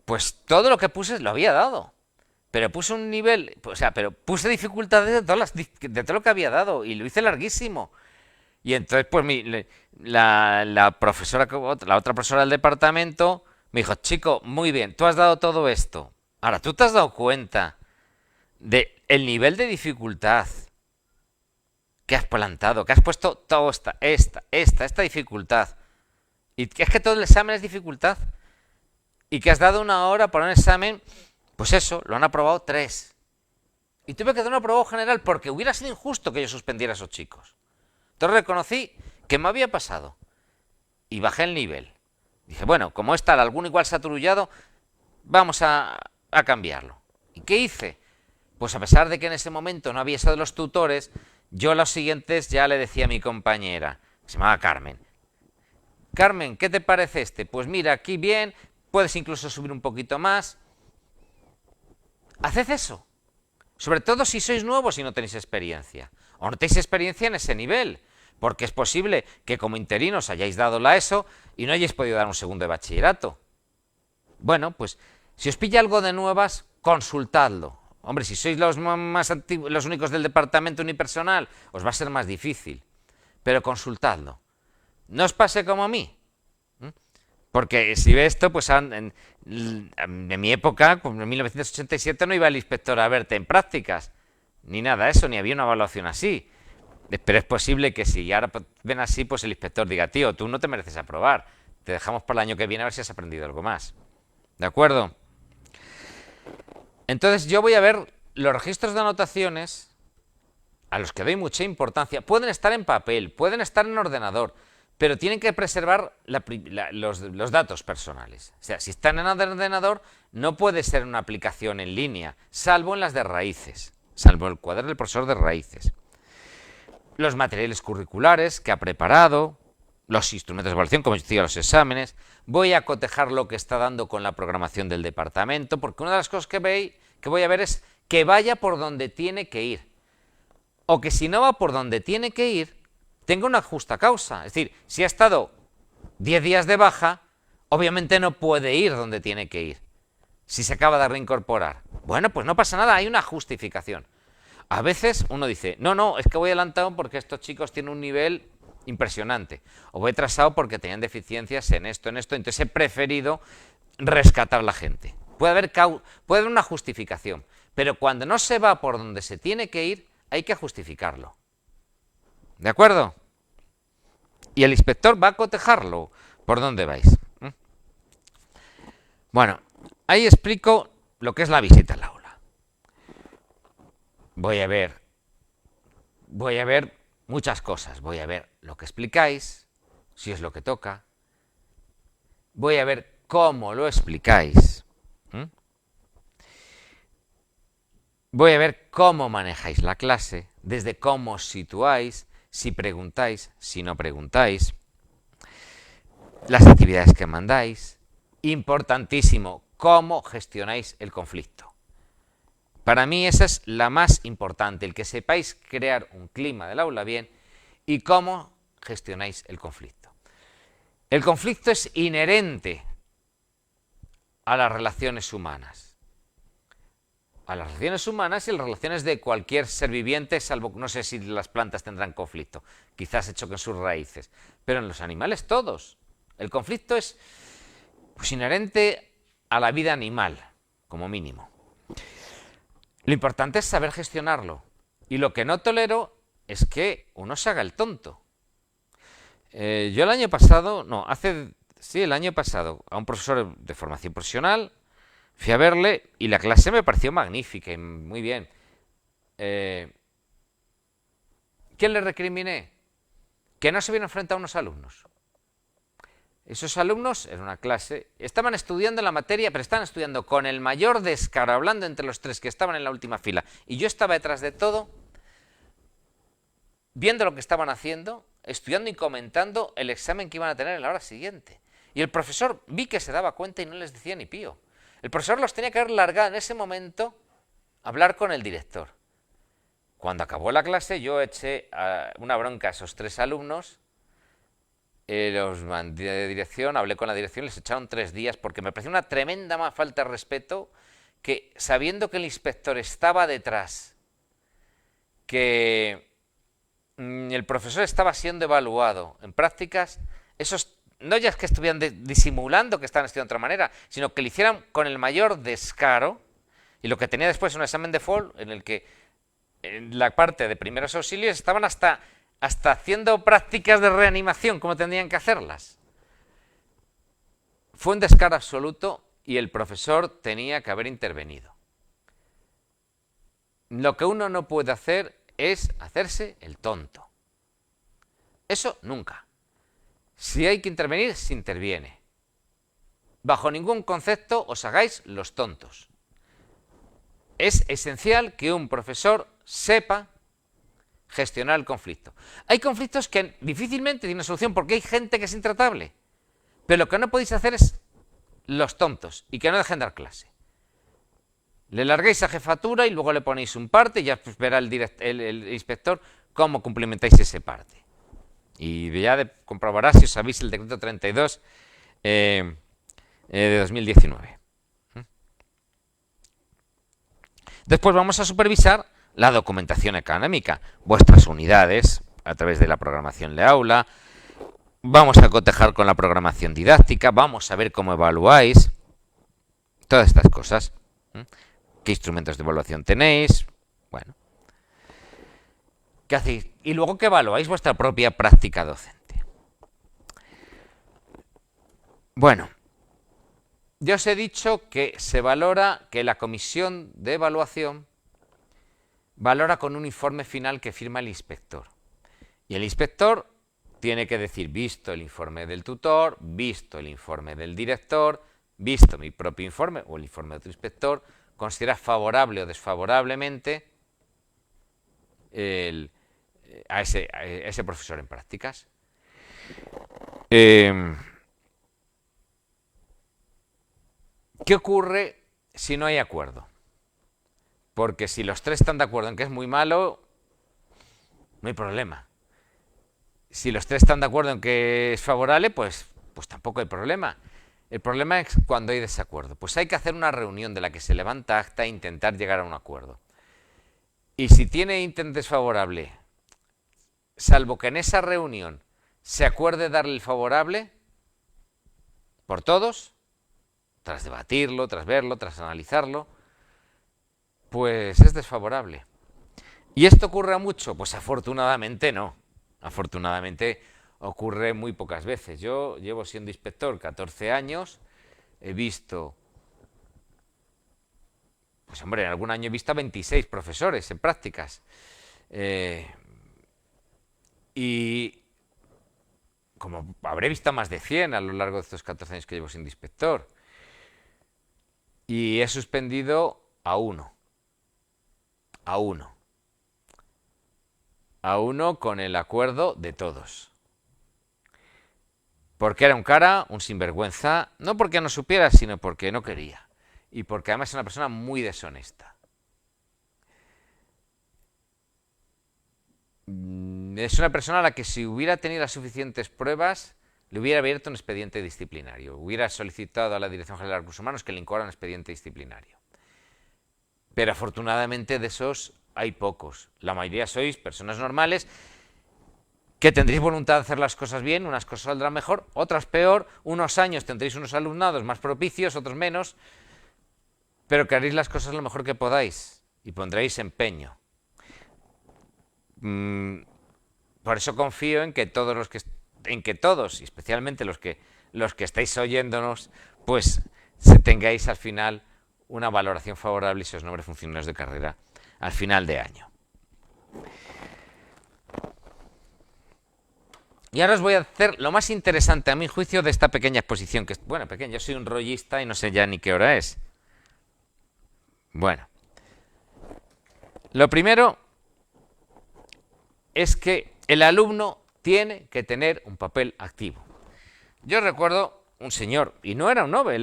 pues todo lo que puse lo había dado. Pero puse un nivel, o sea, pero puse dificultades de todo lo que había dado, y lo hice larguísimo. Y entonces, pues la profesora, la otra profesora del departamento, me dijo, chico, muy bien, tú has dado todo esto. Ahora, ¿tú te has dado cuenta del nivel de dificultad que has plantado, que has puesto toda esta dificultad? Y que es que todo el examen es dificultad. Y que has dado 1 hora para un examen, pues eso, lo han aprobado 3. Y tuve que dar un aprobado general porque hubiera sido injusto que yo suspendiera a esos chicos. Entonces reconocí que me había pasado y bajé el nivel. Dije, bueno, como es tal, alguno igual se ha aturullado, vamos a cambiarlo. ¿Y qué hice? Pues a pesar de que en ese momento no había eso de los tutores, yo los siguientes ya le decía a mi compañera, que se llamaba Carmen, Carmen, ¿qué te parece este? Pues mira, aquí bien, puedes incluso subir un poquito más. Haced eso. Sobre todo si sois nuevos y no tenéis experiencia. O no tenéis experiencia en ese nivel. Porque es posible que como interinos hayáis dado la ESO y no hayáis podido dar un segundo de bachillerato. Bueno, pues si os pilla algo de nuevas, consultadlo. Hombre, si sois los más antiguos, los únicos del departamento unipersonal, os va a ser más difícil. Pero consultadlo. No os pase como a mí. Porque si ve esto, pues en mi época, en 1987, no iba el inspector a verte en prácticas. Ni nada de eso, ni había una evaluación así. Pero es posible que si ahora ven así, pues el inspector diga, tío, tú no te mereces aprobar. Te dejamos para el año que viene a ver si has aprendido algo más. ¿De acuerdo? Entonces yo voy a ver los registros de anotaciones a los que doy mucha importancia. Pueden estar en papel, pueden estar en ordenador, pero tienen que preservar los datos personales. O sea, si están en el ordenador, no puede ser una aplicación en línea, salvo en las de raíces, salvo el cuaderno del profesor de raíces. Los materiales curriculares que ha preparado, los instrumentos de evaluación, como decía, los exámenes. Voy a cotejar lo que está dando con la programación del departamento, porque una de las cosas que voy a ver es que vaya por donde tiene que ir. O que si no va por donde tiene que ir, tenga una justa causa. Es decir, si ha estado 10 días de baja, obviamente no puede ir donde tiene que ir. Si se acaba de reincorporar. Bueno, pues no pasa nada, hay una justificación. A veces uno dice, no, es que voy adelantado porque estos chicos tienen un nivel impresionante. O voy atrasado porque tenían deficiencias en esto, entonces he preferido rescatar a la gente. Puede haber una justificación, pero cuando no se va por donde se tiene que ir, hay que justificarlo. ¿De acuerdo? Y el inspector va a cotejarlo. ¿Por dónde vais? Bueno, ahí explico lo que es la visita al aula. Voy a ver muchas cosas. Voy a ver lo que explicáis, si es lo que toca. Voy a ver cómo lo explicáis. Voy a ver cómo manejáis la clase, desde cómo os situáis, si preguntáis, si no preguntáis, las actividades que mandáis. Importantísimo, cómo gestionáis el conflicto. Para mí esa es la más importante, el que sepáis crear un clima del aula bien y cómo gestionáis el conflicto. El conflicto es inherente a las relaciones humanas. A las relaciones humanas y las relaciones de cualquier ser viviente, salvo, no sé si las plantas tendrán conflicto, quizás hecho con sus raíces, pero en los animales todos. El conflicto es pues, inherente a la vida animal, como mínimo. Lo importante es saber gestionarlo. Y lo que no tolero es que uno se haga el tonto. Yo el año pasado, el año pasado, a un profesor de formación profesional, fui a verle y la clase me pareció magnífica y muy bien. ¿Qué le recriminé? Que no se hubieran enfrentado a unos alumnos. Esos alumnos, en una clase, estaban estudiando la materia, pero estaban estudiando con el mayor descaro, hablando entre los tres que estaban en la última fila. Y yo estaba detrás de todo, viendo lo que estaban haciendo, estudiando y comentando el examen que iban a tener en la hora siguiente. Y el profesor vi que se daba cuenta y no les decía ni pío. El profesor los tenía que haber largado en ese momento a hablar con el director. Cuando acabó la clase yo eché una bronca a esos tres alumnos, los mandé de dirección, hablé con la dirección, les echaron 3 días porque me pareció una tremenda falta de respeto que, sabiendo que el inspector estaba detrás, que el profesor estaba siendo evaluado en prácticas, esos no ya es que estuvieran disimulando que estaban estudiando de otra manera, sino que lo hicieran con el mayor descaro, y lo que tenía después un examen de FOL en el que en la parte de primeros auxilios estaban hasta haciendo prácticas de reanimación, como tendrían que hacerlas. Fue un descaro absoluto y el profesor tenía que haber intervenido. Lo que uno no puede hacer es hacerse el tonto. Eso nunca. Si hay que intervenir, se interviene. Bajo ningún concepto os hagáis los tontos. Es esencial que un profesor sepa gestionar el conflicto. Hay conflictos que difícilmente tienen solución porque hay gente que es intratable. Pero lo que no podéis hacer es los tontos y que no dejen dar clase. Le larguéis a jefatura y luego le ponéis un parte y ya pues verá el inspector cómo cumplimentáis ese parte. Y ya comprobará si os sabéis el decreto 32 de 2019. Después vamos a supervisar la documentación académica, vuestras unidades a través de la programación de aula, vamos a cotejar con la programación didáctica, vamos a ver cómo evaluáis, todas estas cosas, qué instrumentos de evaluación tenéis, bueno, qué hacéis y luego que evaluáis vuestra propia práctica docente. Bueno, ya os he dicho que se valora, que la comisión de evaluación valora con un informe final que firma el inspector. Y el inspector tiene que decir, visto el informe del tutor, visto el informe del director, visto mi propio informe o el informe de otro inspector, considera favorable o desfavorablemente a ese profesor en prácticas. ¿Qué ocurre si no hay acuerdo? Porque si los tres están de acuerdo en que es muy malo, no hay problema. Si los tres están de acuerdo en que es favorable, pues tampoco hay problema. El problema es cuando hay desacuerdo. Pues hay que hacer una reunión de la que se levanta acta e intentar llegar a un acuerdo. Y si tiene ítem desfavorable, salvo que en esa reunión se acuerde darle el favorable, por todos, tras debatirlo, tras verlo, tras analizarlo, pues es desfavorable. ¿Y esto ocurre mucho? Pues afortunadamente no. Afortunadamente ocurre muy pocas veces. Yo llevo siendo inspector 14 años, he visto, pues hombre, en algún año he visto a 26 profesores en prácticas. Y como habré visto a más de 100 a lo largo de estos 14 años que llevo siendo inspector. Y he suspendido a uno. A uno con el acuerdo de todos. Porque era un cara, un sinvergüenza, no porque no supiera, sino porque no quería. Y porque además es una persona muy deshonesta. es una persona a la que si hubiera tenido las suficientes pruebas, le hubiera abierto un expediente disciplinario. Hubiera solicitado a la Dirección General de Recursos Humanos que le incoara un expediente disciplinario. Pero afortunadamente de esos hay pocos. La mayoría sois personas normales que tendréis voluntad de hacer las cosas bien, unas cosas saldrán mejor, otras peor, unos años tendréis unos alumnados más propicios, otros menos, pero que haréis las cosas lo mejor que podáis y pondréis empeño. Por eso confío en que todos y especialmente los que estáis oyéndonos, pues tengáis al final una valoración favorable y se os nombre funcionarios de carrera al final de año. Y ahora os voy a hacer lo más interesante a mi juicio de esta pequeña exposición, que es, bueno, pequeña, yo soy un rollista y no sé ya ni qué hora es. Bueno, lo primero es que el alumno tiene que tener un papel activo. Yo recuerdo un señor, y no era un Nobel,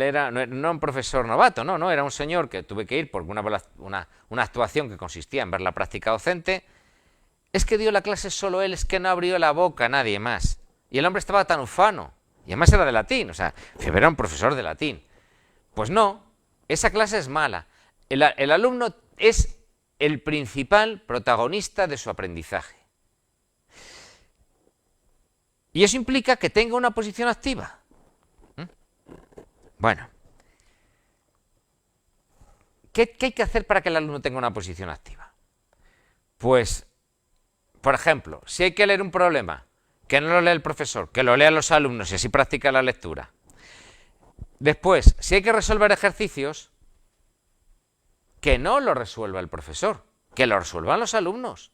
no un profesor novato, no, era un señor que tuve que ir por una actuación que consistía en ver la práctica docente. Es que dio la clase solo él, es que no abrió la boca nadie más. Y el hombre estaba tan ufano, y además era de latín, o sea, era un profesor de latín. Pues no, esa clase es mala. El alumno es el principal protagonista de su aprendizaje. Y eso implica que tenga una posición activa. Bueno, ¿qué hay que hacer para que el alumno tenga una posición activa? Pues, por ejemplo, si hay que leer un problema, que no lo lea el profesor, que lo lean los alumnos y así practica la lectura. Después, si hay que resolver ejercicios, que no lo resuelva el profesor, que lo resuelvan los alumnos.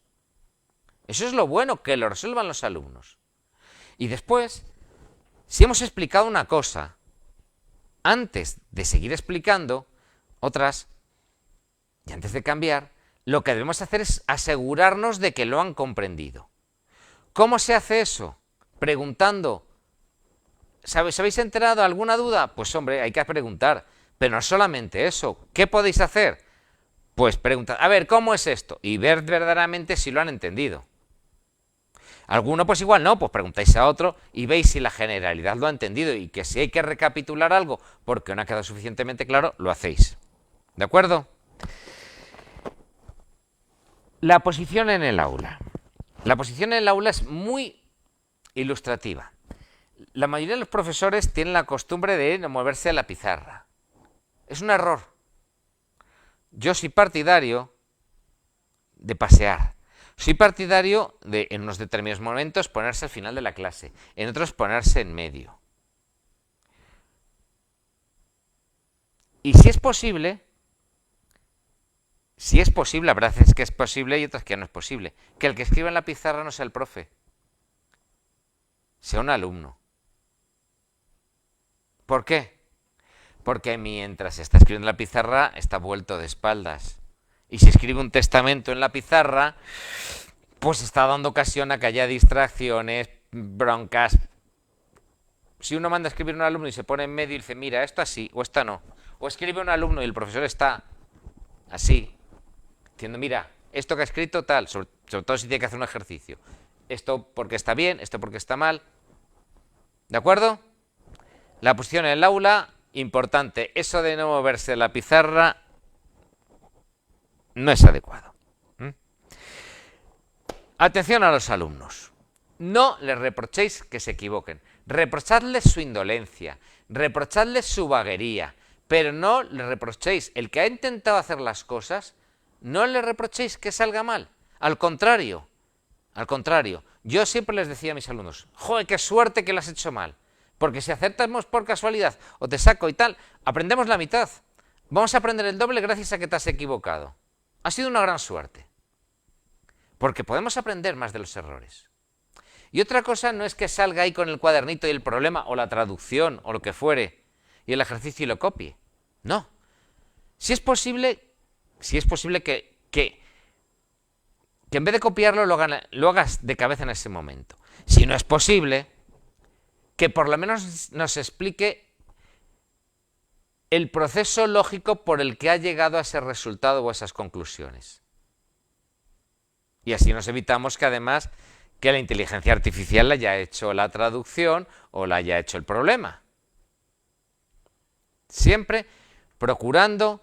Eso es lo bueno, que lo resuelvan los alumnos. Y después, si hemos explicado una cosa, antes de seguir explicando otras, y antes de cambiar, lo que debemos hacer es asegurarnos de que lo han comprendido. ¿Cómo se hace eso? Preguntando. ¿Os habéis enterado? ¿Alguna duda? Pues hombre, hay que preguntar. Pero no solamente eso. ¿Qué podéis hacer? Pues preguntar, a ver, ¿cómo es esto? Y ver verdaderamente si lo han entendido. Alguno pues igual no, pues preguntáis a otro y veis si la generalidad lo ha entendido y que si hay que recapitular algo porque no ha quedado suficientemente claro, lo hacéis. ¿De acuerdo? La posición en el aula. La posición en el aula es muy ilustrativa. La mayoría de los profesores tienen la costumbre de moverse a la pizarra. Es un error. Yo soy partidario de pasear. Soy partidario de, en unos determinados momentos, ponerse al final de la clase, en otros ponerse en medio. Y si es posible, habrá veces que es posible y otras que no es posible, que el que escriba en la pizarra no sea el profe, sea un alumno. ¿Por qué? Porque mientras está escribiendo en la pizarra está vuelto de espaldas. Y si escribe un testamento en la pizarra, pues está dando ocasión a que haya distracciones, broncas. Si uno manda a escribir a un alumno y se pone en medio y dice, mira, esto así, o esta no. O escribe un alumno y el profesor está así, diciendo, mira, esto que ha escrito tal, sobre todo si tiene que hacer un ejercicio. Esto porque está bien, esto porque está mal. ¿De acuerdo? La posición en el aula, importante. Eso de no moverse de la pizarra no es adecuado. Atención a los alumnos. No les reprochéis que se equivoquen. Reprochadles su indolencia, reprochadles su vaguería, pero no les reprochéis. El que ha intentado hacer las cosas, no le reprochéis que salga mal. Al contrario, yo siempre les decía a mis alumnos, ¡joder, qué suerte que lo has hecho mal! Porque si acertamos por casualidad o te saco y tal, aprendemos la mitad. Vamos a aprender el doble gracias a que te has equivocado. Ha sido una gran suerte. Porque podemos aprender más de los errores. Y otra cosa no es que salga ahí con el cuadernito y el problema o la traducción o lo que fuere y el ejercicio y lo copie. No. Si es posible que en vez de copiarlo lo hagas de cabeza en ese momento. Si no es posible, que por lo menos nos explique el proceso lógico por el que ha llegado a ese resultado o a esas conclusiones. Y así nos evitamos que además que la inteligencia artificial le haya hecho la traducción o le haya hecho el problema. Siempre procurando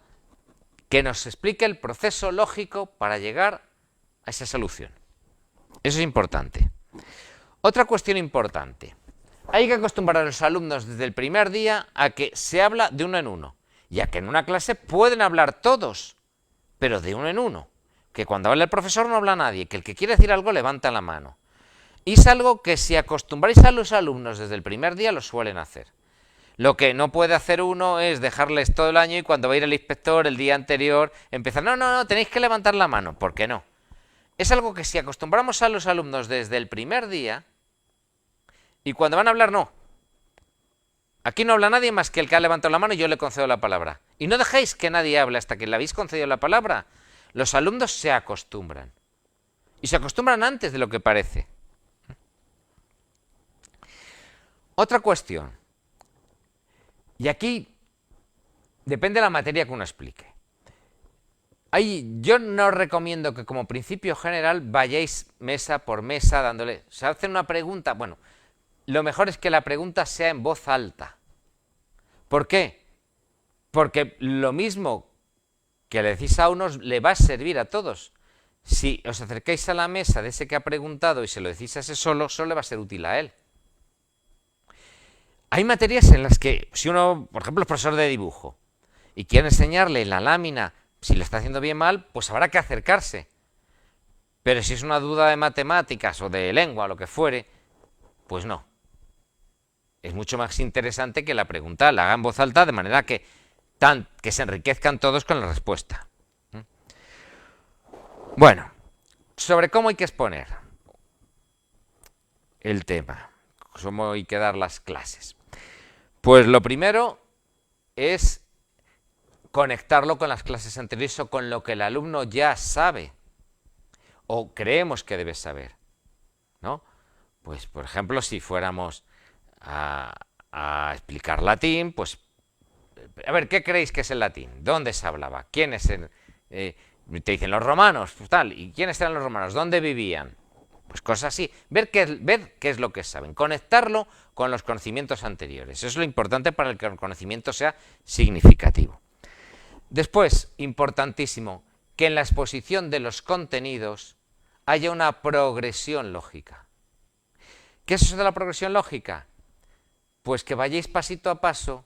que nos explique el proceso lógico para llegar a esa solución. Eso es importante. Otra cuestión importante. Hay que acostumbrar a los alumnos desde el primer día a que se habla de uno en uno, ya que en una clase pueden hablar todos, pero de uno en uno. Que cuando habla el profesor no habla nadie, que el que quiere decir algo levanta la mano. Y es algo que si acostumbráis a los alumnos desde el primer día lo suelen hacer. Lo que no puede hacer uno es dejarles todo el año y cuando va a ir el inspector el día anterior empezar, no, tenéis que levantar la mano. ¿Por qué no? Es algo que si acostumbramos a los alumnos desde el primer día y cuando van a hablar no. Aquí no habla nadie más que el que ha levantado la mano y yo le concedo la palabra. Y no dejéis que nadie hable hasta que le habéis concedido la palabra. Los alumnos se acostumbran. Y se acostumbran antes de lo que parece. Otra cuestión. Y aquí depende de la materia que uno explique. Yo no os recomiendo que como principio general vayáis mesa por mesa dándole... Se hace una pregunta, bueno, lo mejor es que la pregunta sea en voz alta. ¿Por qué? Porque lo mismo que le decís a unos le va a servir a todos. Si os acercáis a la mesa de ese que ha preguntado y se lo decís a ese solo le va a ser útil a él. Hay materias en las que, si uno, por ejemplo, es profesor de dibujo y quiere enseñarle la lámina, si lo está haciendo bien mal, pues habrá que acercarse. Pero si es una duda de matemáticas o de lengua o lo que fuere, pues no. Es mucho más interesante que la pregunta la haga en voz alta de manera que se enriquezcan todos con la respuesta. Bueno, sobre cómo hay que exponer el tema, cómo hay que dar las clases. Pues lo primero es conectarlo con las clases anteriores o con lo que el alumno ya sabe o creemos que debe saber, ¿no? Pues, por ejemplo, si fuéramos a explicar latín, pues, a ver, ¿qué creéis que es el latín? ¿Dónde se hablaba? ¿Quién es el...? Te dicen los romanos, pues tal, ¿y quiénes eran los romanos? ¿Dónde vivían? Pues cosas así, ver qué es lo que saben, conectarlo con los conocimientos anteriores. Eso es lo importante para que el conocimiento sea significativo. Después, importantísimo, que en la exposición de los contenidos haya una progresión lógica. ¿Qué es eso de la progresión lógica? Pues que vayáis pasito a paso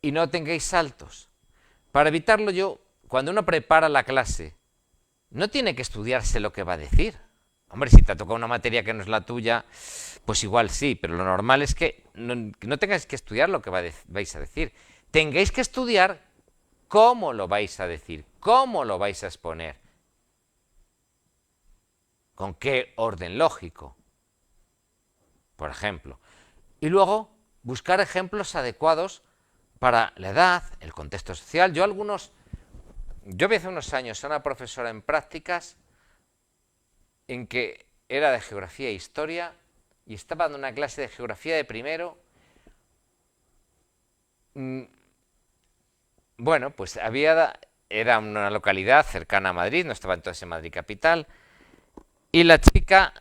y no tengáis saltos. Para evitarlo cuando uno prepara la clase, no tiene que estudiarse lo que va a decir. Hombre, si te ha tocado una materia que no es la tuya, pues igual sí, pero lo normal es que no tengáis que estudiar lo que vais a decir. Tengáis que estudiar cómo lo vais a decir, cómo lo vais a exponer. ¿Con qué orden lógico? Por ejemplo. Y luego, buscar ejemplos adecuados para la edad, el contexto social. Yo vi hace unos años a una profesora en prácticas en que era de geografía e historia y estaba dando una clase de geografía de primero. Bueno, pues era una localidad cercana a Madrid, no estaba entonces en Madrid capital, y la chica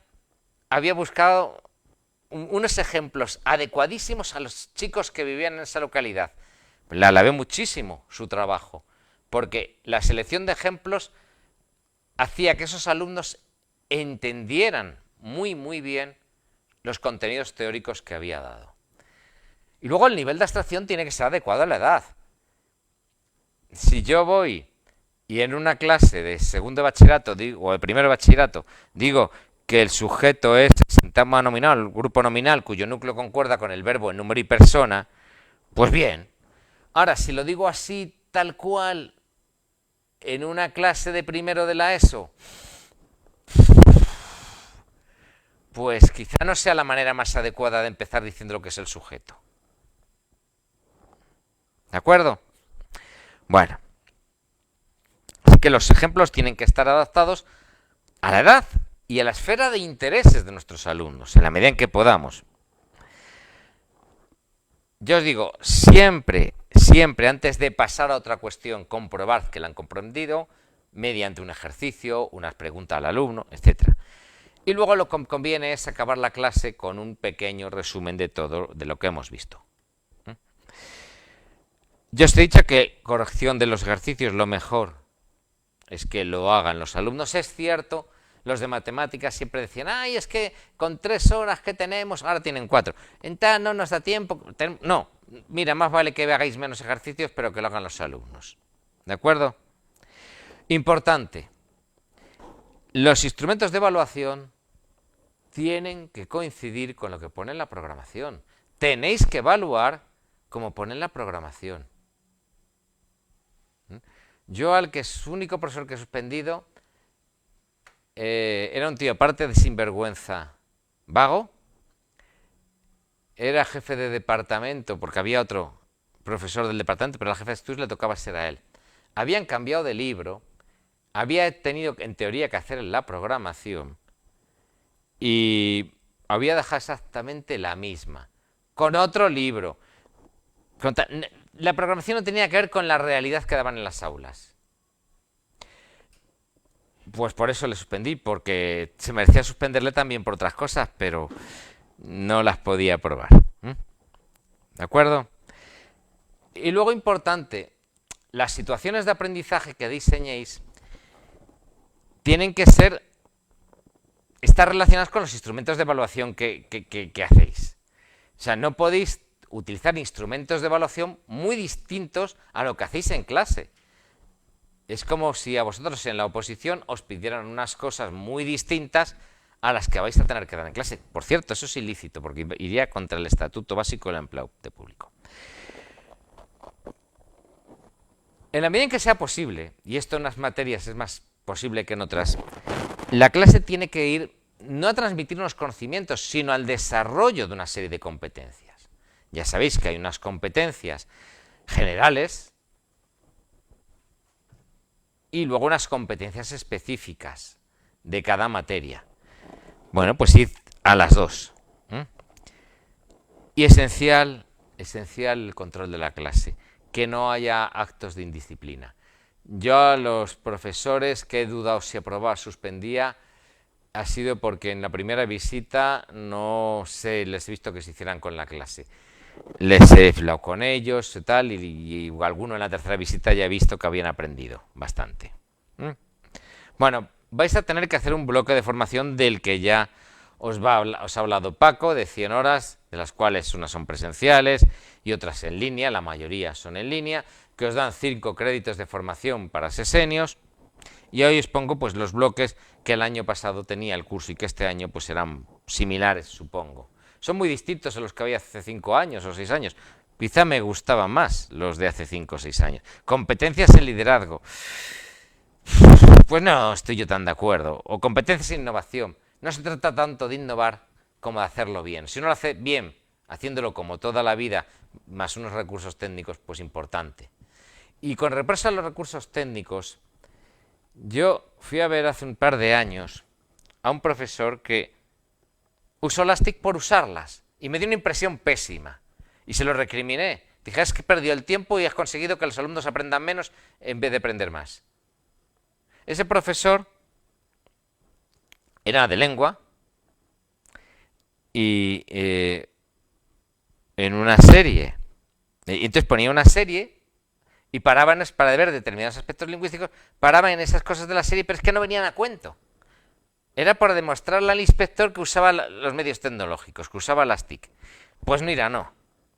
había buscado unos ejemplos adecuadísimos a los chicos que vivían en esa localidad. La alabé muchísimo su trabajo, porque la selección de ejemplos hacía que esos alumnos entendieran muy, muy bien los contenidos teóricos que había dado. Y luego el nivel de abstracción tiene que ser adecuado a la edad. Si yo voy y en una clase de segundo de bachillerato o de primero de bachillerato digo que el sujeto es el sintagma nominal, el grupo nominal cuyo núcleo concuerda con el verbo en número y persona, pues bien. Ahora, si lo digo así, tal cual, en una clase de primero de la ESO, pues quizá no sea la manera más adecuada de empezar diciendo lo que es el sujeto. ¿De acuerdo? Bueno, así que los ejemplos tienen que estar adaptados a la edad y a la esfera de intereses de nuestros alumnos, en la medida en que podamos. Yo os digo, siempre siempre antes de pasar a otra cuestión, comprobad que la han comprendido mediante un ejercicio, unas preguntas al alumno, etc. Y luego lo que conviene es acabar la clase con un pequeño resumen de todo de lo que hemos visto. Yo os he dicho que corrección de los ejercicios lo mejor es que lo hagan los alumnos. Es cierto, los de matemáticas siempre decían, ay, es que con 3 horas que tenemos, ahora tienen 4. Entonces no nos da tiempo. No, mira, más vale que hagáis menos ejercicios, pero que lo hagan los alumnos. ¿De acuerdo? Importante, los instrumentos de evaluación tienen que coincidir con lo que pone en la programación. Tenéis que evaluar como pone en la programación. Yo al que es único profesor que he suspendido era un tío, aparte de sinvergüenza, vago, era jefe de departamento, porque había otro profesor del departamento, pero al jefe de estudios le tocaba ser a él. Habían cambiado de libro, había tenido en teoría que hacer la programación y había dejado exactamente la misma, con otro libro. La programación no tenía que ver con la realidad que daban en las aulas. Pues por eso le suspendí, porque se merecía suspenderle también por otras cosas, pero no las podía probar. ¿De acuerdo? Y luego importante, las situaciones de aprendizaje que diseñéis tienen que estar relacionadas con los instrumentos de evaluación que hacéis. O sea, no podéis utilizar instrumentos de evaluación muy distintos a lo que hacéis en clase. Es como si a vosotros en la oposición os pidieran unas cosas muy distintas a las que vais a tener que dar en clase. Por cierto, eso es ilícito, porque iría contra el Estatuto Básico del Empleo Público. En la medida en que sea posible, y esto en unas materias es más posible que en otras, la clase tiene que ir no a transmitir unos conocimientos, sino al desarrollo de una serie de competencias. Ya sabéis que hay unas competencias generales y luego unas competencias específicas de cada materia. Bueno, pues id a las dos. Y esencial el control de la clase, que no haya actos de indisciplina. Yo a los profesores que he dudado si aprobaba o suspendía ha sido porque en la primera visita no les he visto que se hicieran con la clase. Les he hablado con ellos y tal, y alguno en la tercera visita ya he visto que habían aprendido bastante. Bueno, vais a tener que hacer un bloque de formación del que ya os ha hablado Paco, de 100 horas, de las cuales unas son presenciales y otras en línea, la mayoría son en línea, que os dan 5 créditos de formación para sesenios, y hoy os pongo pues los bloques que el año pasado tenía el curso y que este año pues serán similares, supongo. Son muy distintos a los que había hace 5 años o 6 años. Quizá me gustaban más los de hace 5 o 6 años. Competencias en liderazgo. Pues no estoy yo tan de acuerdo. O competencias en innovación. No se trata tanto de innovar como de hacerlo bien. Si uno lo hace bien, haciéndolo como toda la vida, más unos recursos técnicos, pues importante. Y con respecto a los recursos técnicos, yo fui a ver hace un par de años a un profesor que usó las TIC por usarlas y me dio una impresión pésima y se lo recriminé. Dije, es que perdió el tiempo y has conseguido que los alumnos aprendan menos en vez de aprender más. Ese profesor era de lengua y en una serie, y entonces ponía una serie y paraban para ver determinados aspectos lingüísticos, paraban en esas cosas de la serie, pero es que no venían a cuento. Era por demostrarle al inspector que usaba los medios tecnológicos, que usaba las TIC. Pues mira, no,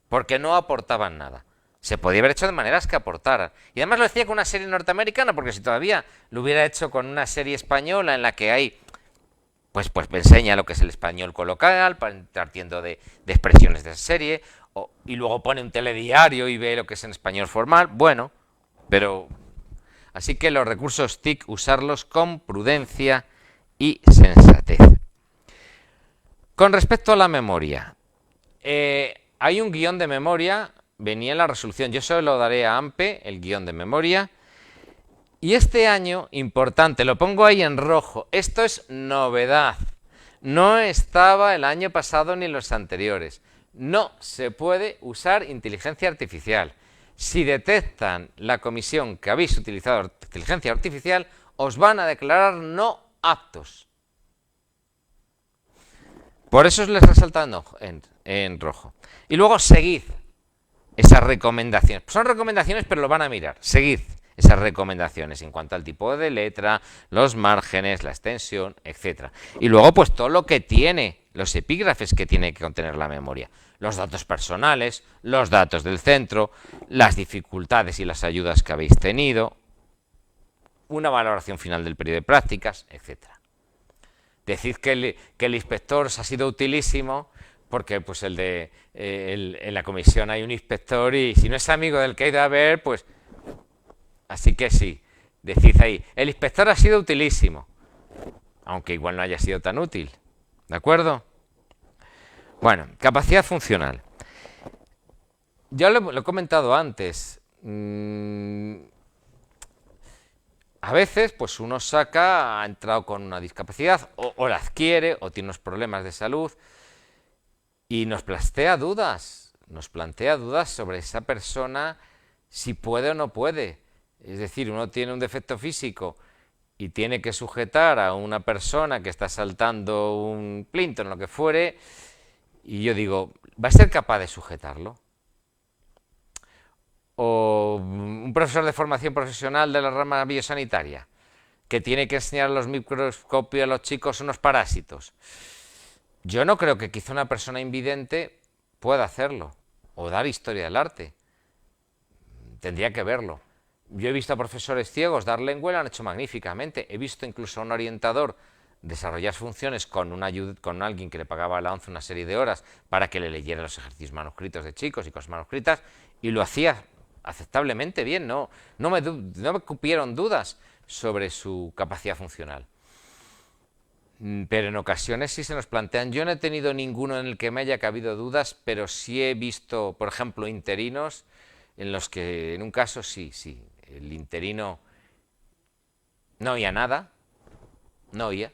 porque no aportaban nada. Se podía haber hecho de maneras que aportaran. Y además lo decía con una serie norteamericana, porque si todavía lo hubiera hecho con una serie española en la que hay, pues me enseña lo que es el español coloquial, partiendo de expresiones de esa serie, y luego pone un telediario y ve lo que es en español formal, bueno, pero... Así que los recursos TIC, usarlos con prudencia y sensatez. Con respecto a la memoria, hay un guión de memoria, venía en la resolución, yo solo lo daré a AMPE, el guión de memoria, y este año, importante, lo pongo ahí en rojo, esto es novedad, no estaba el año pasado ni los anteriores, no se puede usar inteligencia artificial, Si detectan la comisión que habéis utilizado inteligencia artificial, os van a declarar no aptos. Por eso os les resalta en rojo. Y luego seguid esas recomendaciones. Son recomendaciones, pero lo van a mirar. Seguid esas recomendaciones en cuanto al tipo de letra, los márgenes, la extensión, etc. Y luego, pues todo lo que tiene, los epígrafes que tiene que contener la memoria. Los datos personales, los datos del centro, las dificultades y las ayudas que habéis tenido, una valoración final del periodo de prácticas, etc. Decid que el inspector os ha sido utilísimo, porque pues en la comisión hay un inspector y si no es amigo del que ha ido a ver, pues... Así que sí, decid ahí, el inspector ha sido utilísimo, aunque igual no haya sido tan útil, ¿de acuerdo? Bueno, capacidad funcional. Ya lo he comentado antes. A veces, pues uno ha entrado con una discapacidad, o la adquiere, o tiene unos problemas de salud, y nos plantea dudas sobre esa persona, si puede o no puede. Es decir, uno tiene un defecto físico y tiene que sujetar a una persona que está saltando un plinto, en lo que fuere, y yo digo, ¿va a ser capaz de sujetarlo? O un profesor de formación profesional de la rama biosanitaria, que tiene que enseñar a los microscopios a los chicos unos parásitos. Yo no creo que quizá una persona invidente pueda hacerlo, o dar historia del arte. Tendría que verlo. Yo he visto a profesores ciegos dar lengua y lo han hecho magníficamente. He visto incluso a un orientador desarrollar funciones con alguien que le pagaba a la ONCE una serie de horas para que le leyera los ejercicios manuscritos de chicos y cosas manuscritas, y lo hacía aceptablemente bien. No me cupieron dudas sobre su capacidad funcional. Pero en ocasiones sí se nos plantean. Yo no he tenido ninguno en el que me haya cabido dudas, pero sí he visto, por ejemplo, interinos en los que, en un caso, sí, el interino no oía nada, no oía.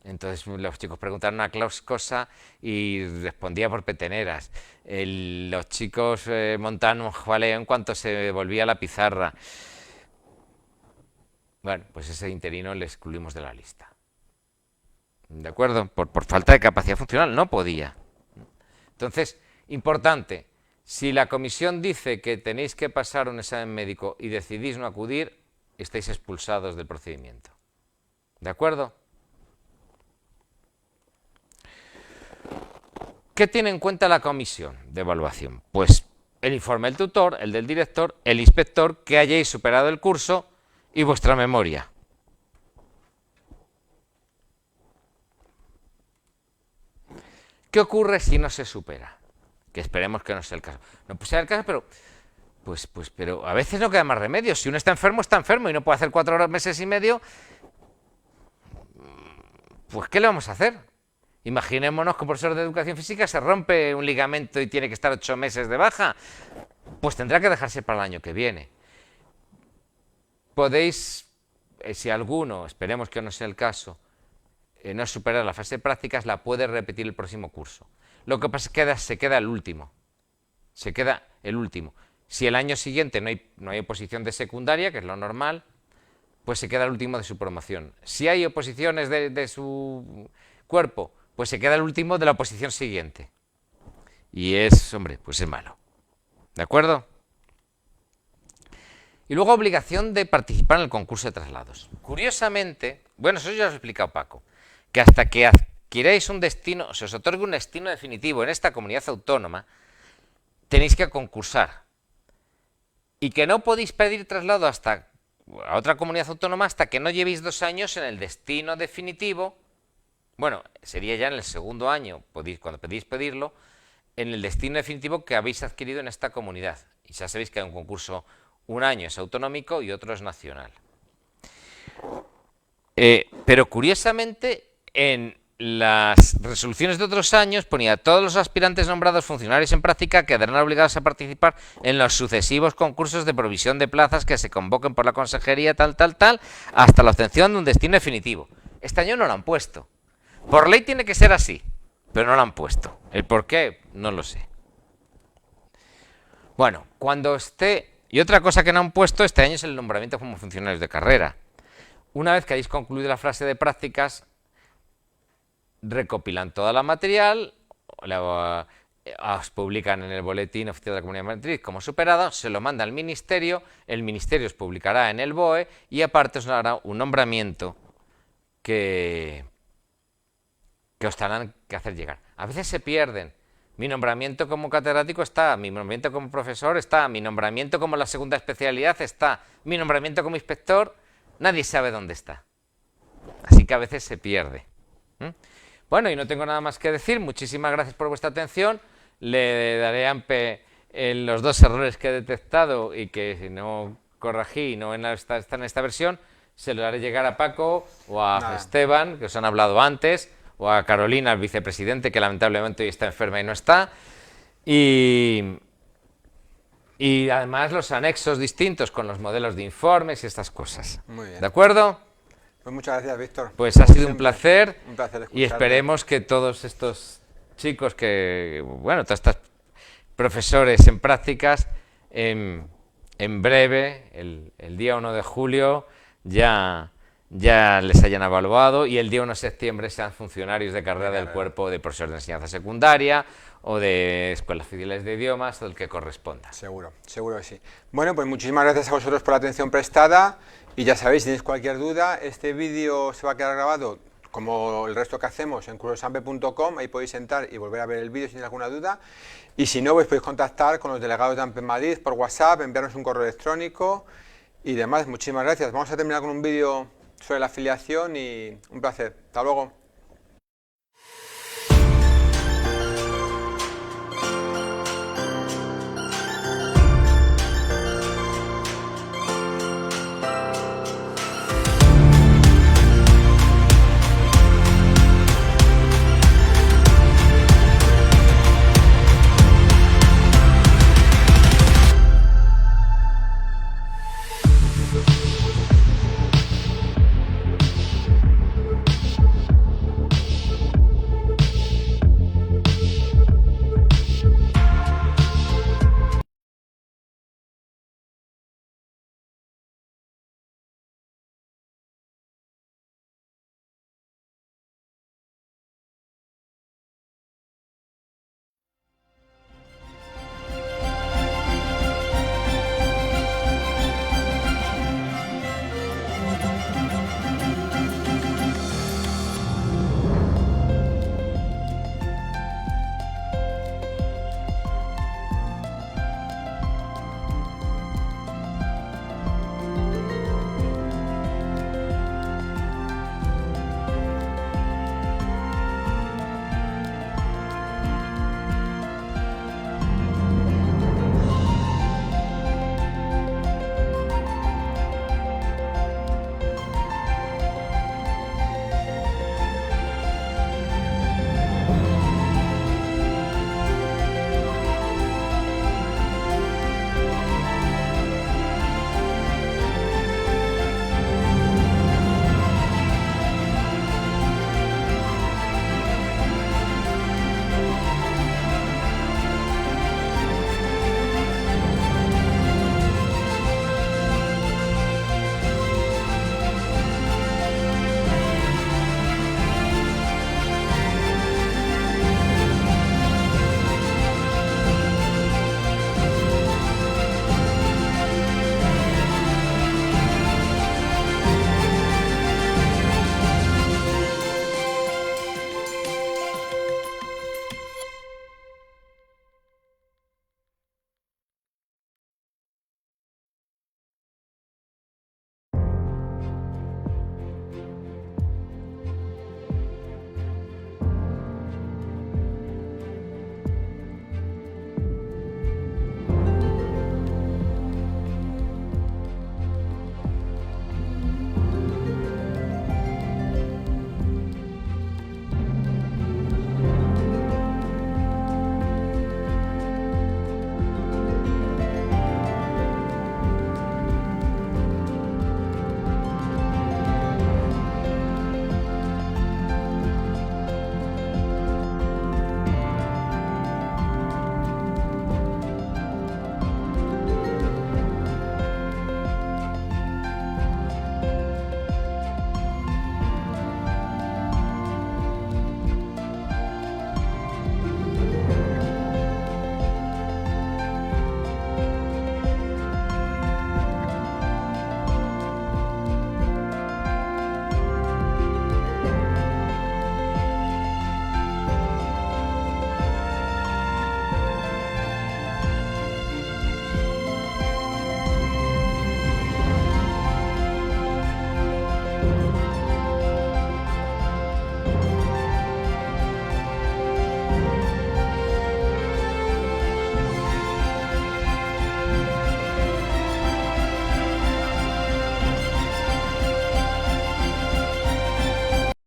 Entonces los chicos preguntaron una cosa y respondía por peteneras. Los chicos montaban un jaleo en cuanto se volvía la pizarra. Bueno, pues ese interino le excluimos de la lista. ¿De acuerdo? Por falta de capacidad funcional, no podía. Entonces, importante. Si la comisión dice que tenéis que pasar un examen médico y decidís no acudir, estáis expulsados del procedimiento. ¿De acuerdo? ¿Qué tiene en cuenta la comisión de evaluación? Pues el informe del tutor, el del director, el inspector, que hayáis superado el curso y vuestra memoria. ¿Qué ocurre si no se supera? Que esperemos que no sea el caso. No sea el caso, pero a veces no queda más remedio. Si uno está enfermo y no puede hacer 4 meses y medio, pues ¿qué le vamos a hacer? Imaginémonos que un profesor de educación física se rompe un ligamento y tiene que estar 8 meses de baja. Pues tendrá que dejarse para el año que viene. Podéis, si alguno, esperemos que no sea el caso, no superar la fase de prácticas, la puede repetir el próximo curso. Lo que pasa es que se queda el último. Se queda el último. Si el año siguiente no hay oposición de secundaria, que es lo normal, pues se queda el último de su promoción. Si hay oposiciones de su cuerpo, pues se queda el último de la oposición siguiente. Y pues es malo. ¿De acuerdo? Y luego obligación de participar en el concurso de traslados. Curiosamente, bueno, eso ya os lo ha explicado Paco, que hasta que adquiráis un destino, se os otorgue un destino definitivo en esta comunidad autónoma, tenéis que concursar. Y que no podéis pedir traslado a otra comunidad autónoma hasta que no llevéis 2 años en el destino definitivo. Bueno, sería ya en el segundo año, cuando podéis pedirlo, en el destino definitivo que habéis adquirido en esta comunidad. Y ya sabéis que hay un concurso, un año es autonómico y otro es nacional. Pero curiosamente, en las resoluciones de otros años ponía: todos los aspirantes nombrados funcionarios en práctica quedarán obligados a participar en los sucesivos concursos de provisión de plazas que se convoquen por la consejería hasta la obtención de un destino definitivo. Este año no lo han puesto. Por ley tiene que ser así, pero no lo han puesto. ¿El por qué? No lo sé. Bueno, cuando esté... Y otra cosa que no han puesto este año es el nombramiento como funcionarios de carrera. Una vez que hayáis concluido la fase de prácticas, recopilan toda la material, os publican en el boletín oficial de la Comunidad de Madrid como superado, se lo manda al Ministerio, el Ministerio os publicará en el BOE y aparte os hará un nombramiento que os tendrán que hacer llegar. A veces se pierden. Mi nombramiento como catedrático está, mi nombramiento como profesor está, mi nombramiento como la segunda especialidad está, mi nombramiento como inspector, nadie sabe dónde está. Así que a veces se pierde. Bueno, y no tengo nada más que decir. Muchísimas gracias por vuestra atención. Le daré a AMPE los 2 errores que he detectado y que si no corregí, no está en esta versión, se lo haré llegar a Paco o a Esteban, que os han hablado antes, o a Carolina, el vicepresidente, que lamentablemente hoy está enferma y no está. Y además los anexos distintos con los modelos de informes y estas cosas. Muy bien. ¿De acuerdo? Pues muchas gracias, Víctor. Pues ha sido un placer y escucharte. esperemos que todos estos chicos todos estos profesores en prácticas, en breve, el día 1 de julio, ya les hayan evaluado y el día 1 de septiembre sean funcionarios de carrera del cuerpo de profesores de enseñanza secundaria o de escuelas oficiales de idiomas o el que corresponda. Seguro, seguro que sí. Bueno, pues muchísimas gracias a vosotros por la atención prestada y ya sabéis, si tenéis cualquier duda, este vídeo se va a quedar grabado como el resto que hacemos en cursosampe.com, ahí podéis entrar y volver a ver el vídeo si tenéis alguna duda y si no, pues podéis contactar con los delegados de AMPE Madrid por WhatsApp, enviarnos un correo electrónico y demás. Muchísimas gracias. Vamos a terminar con un vídeo sobre la afiliación y un placer. Hasta luego.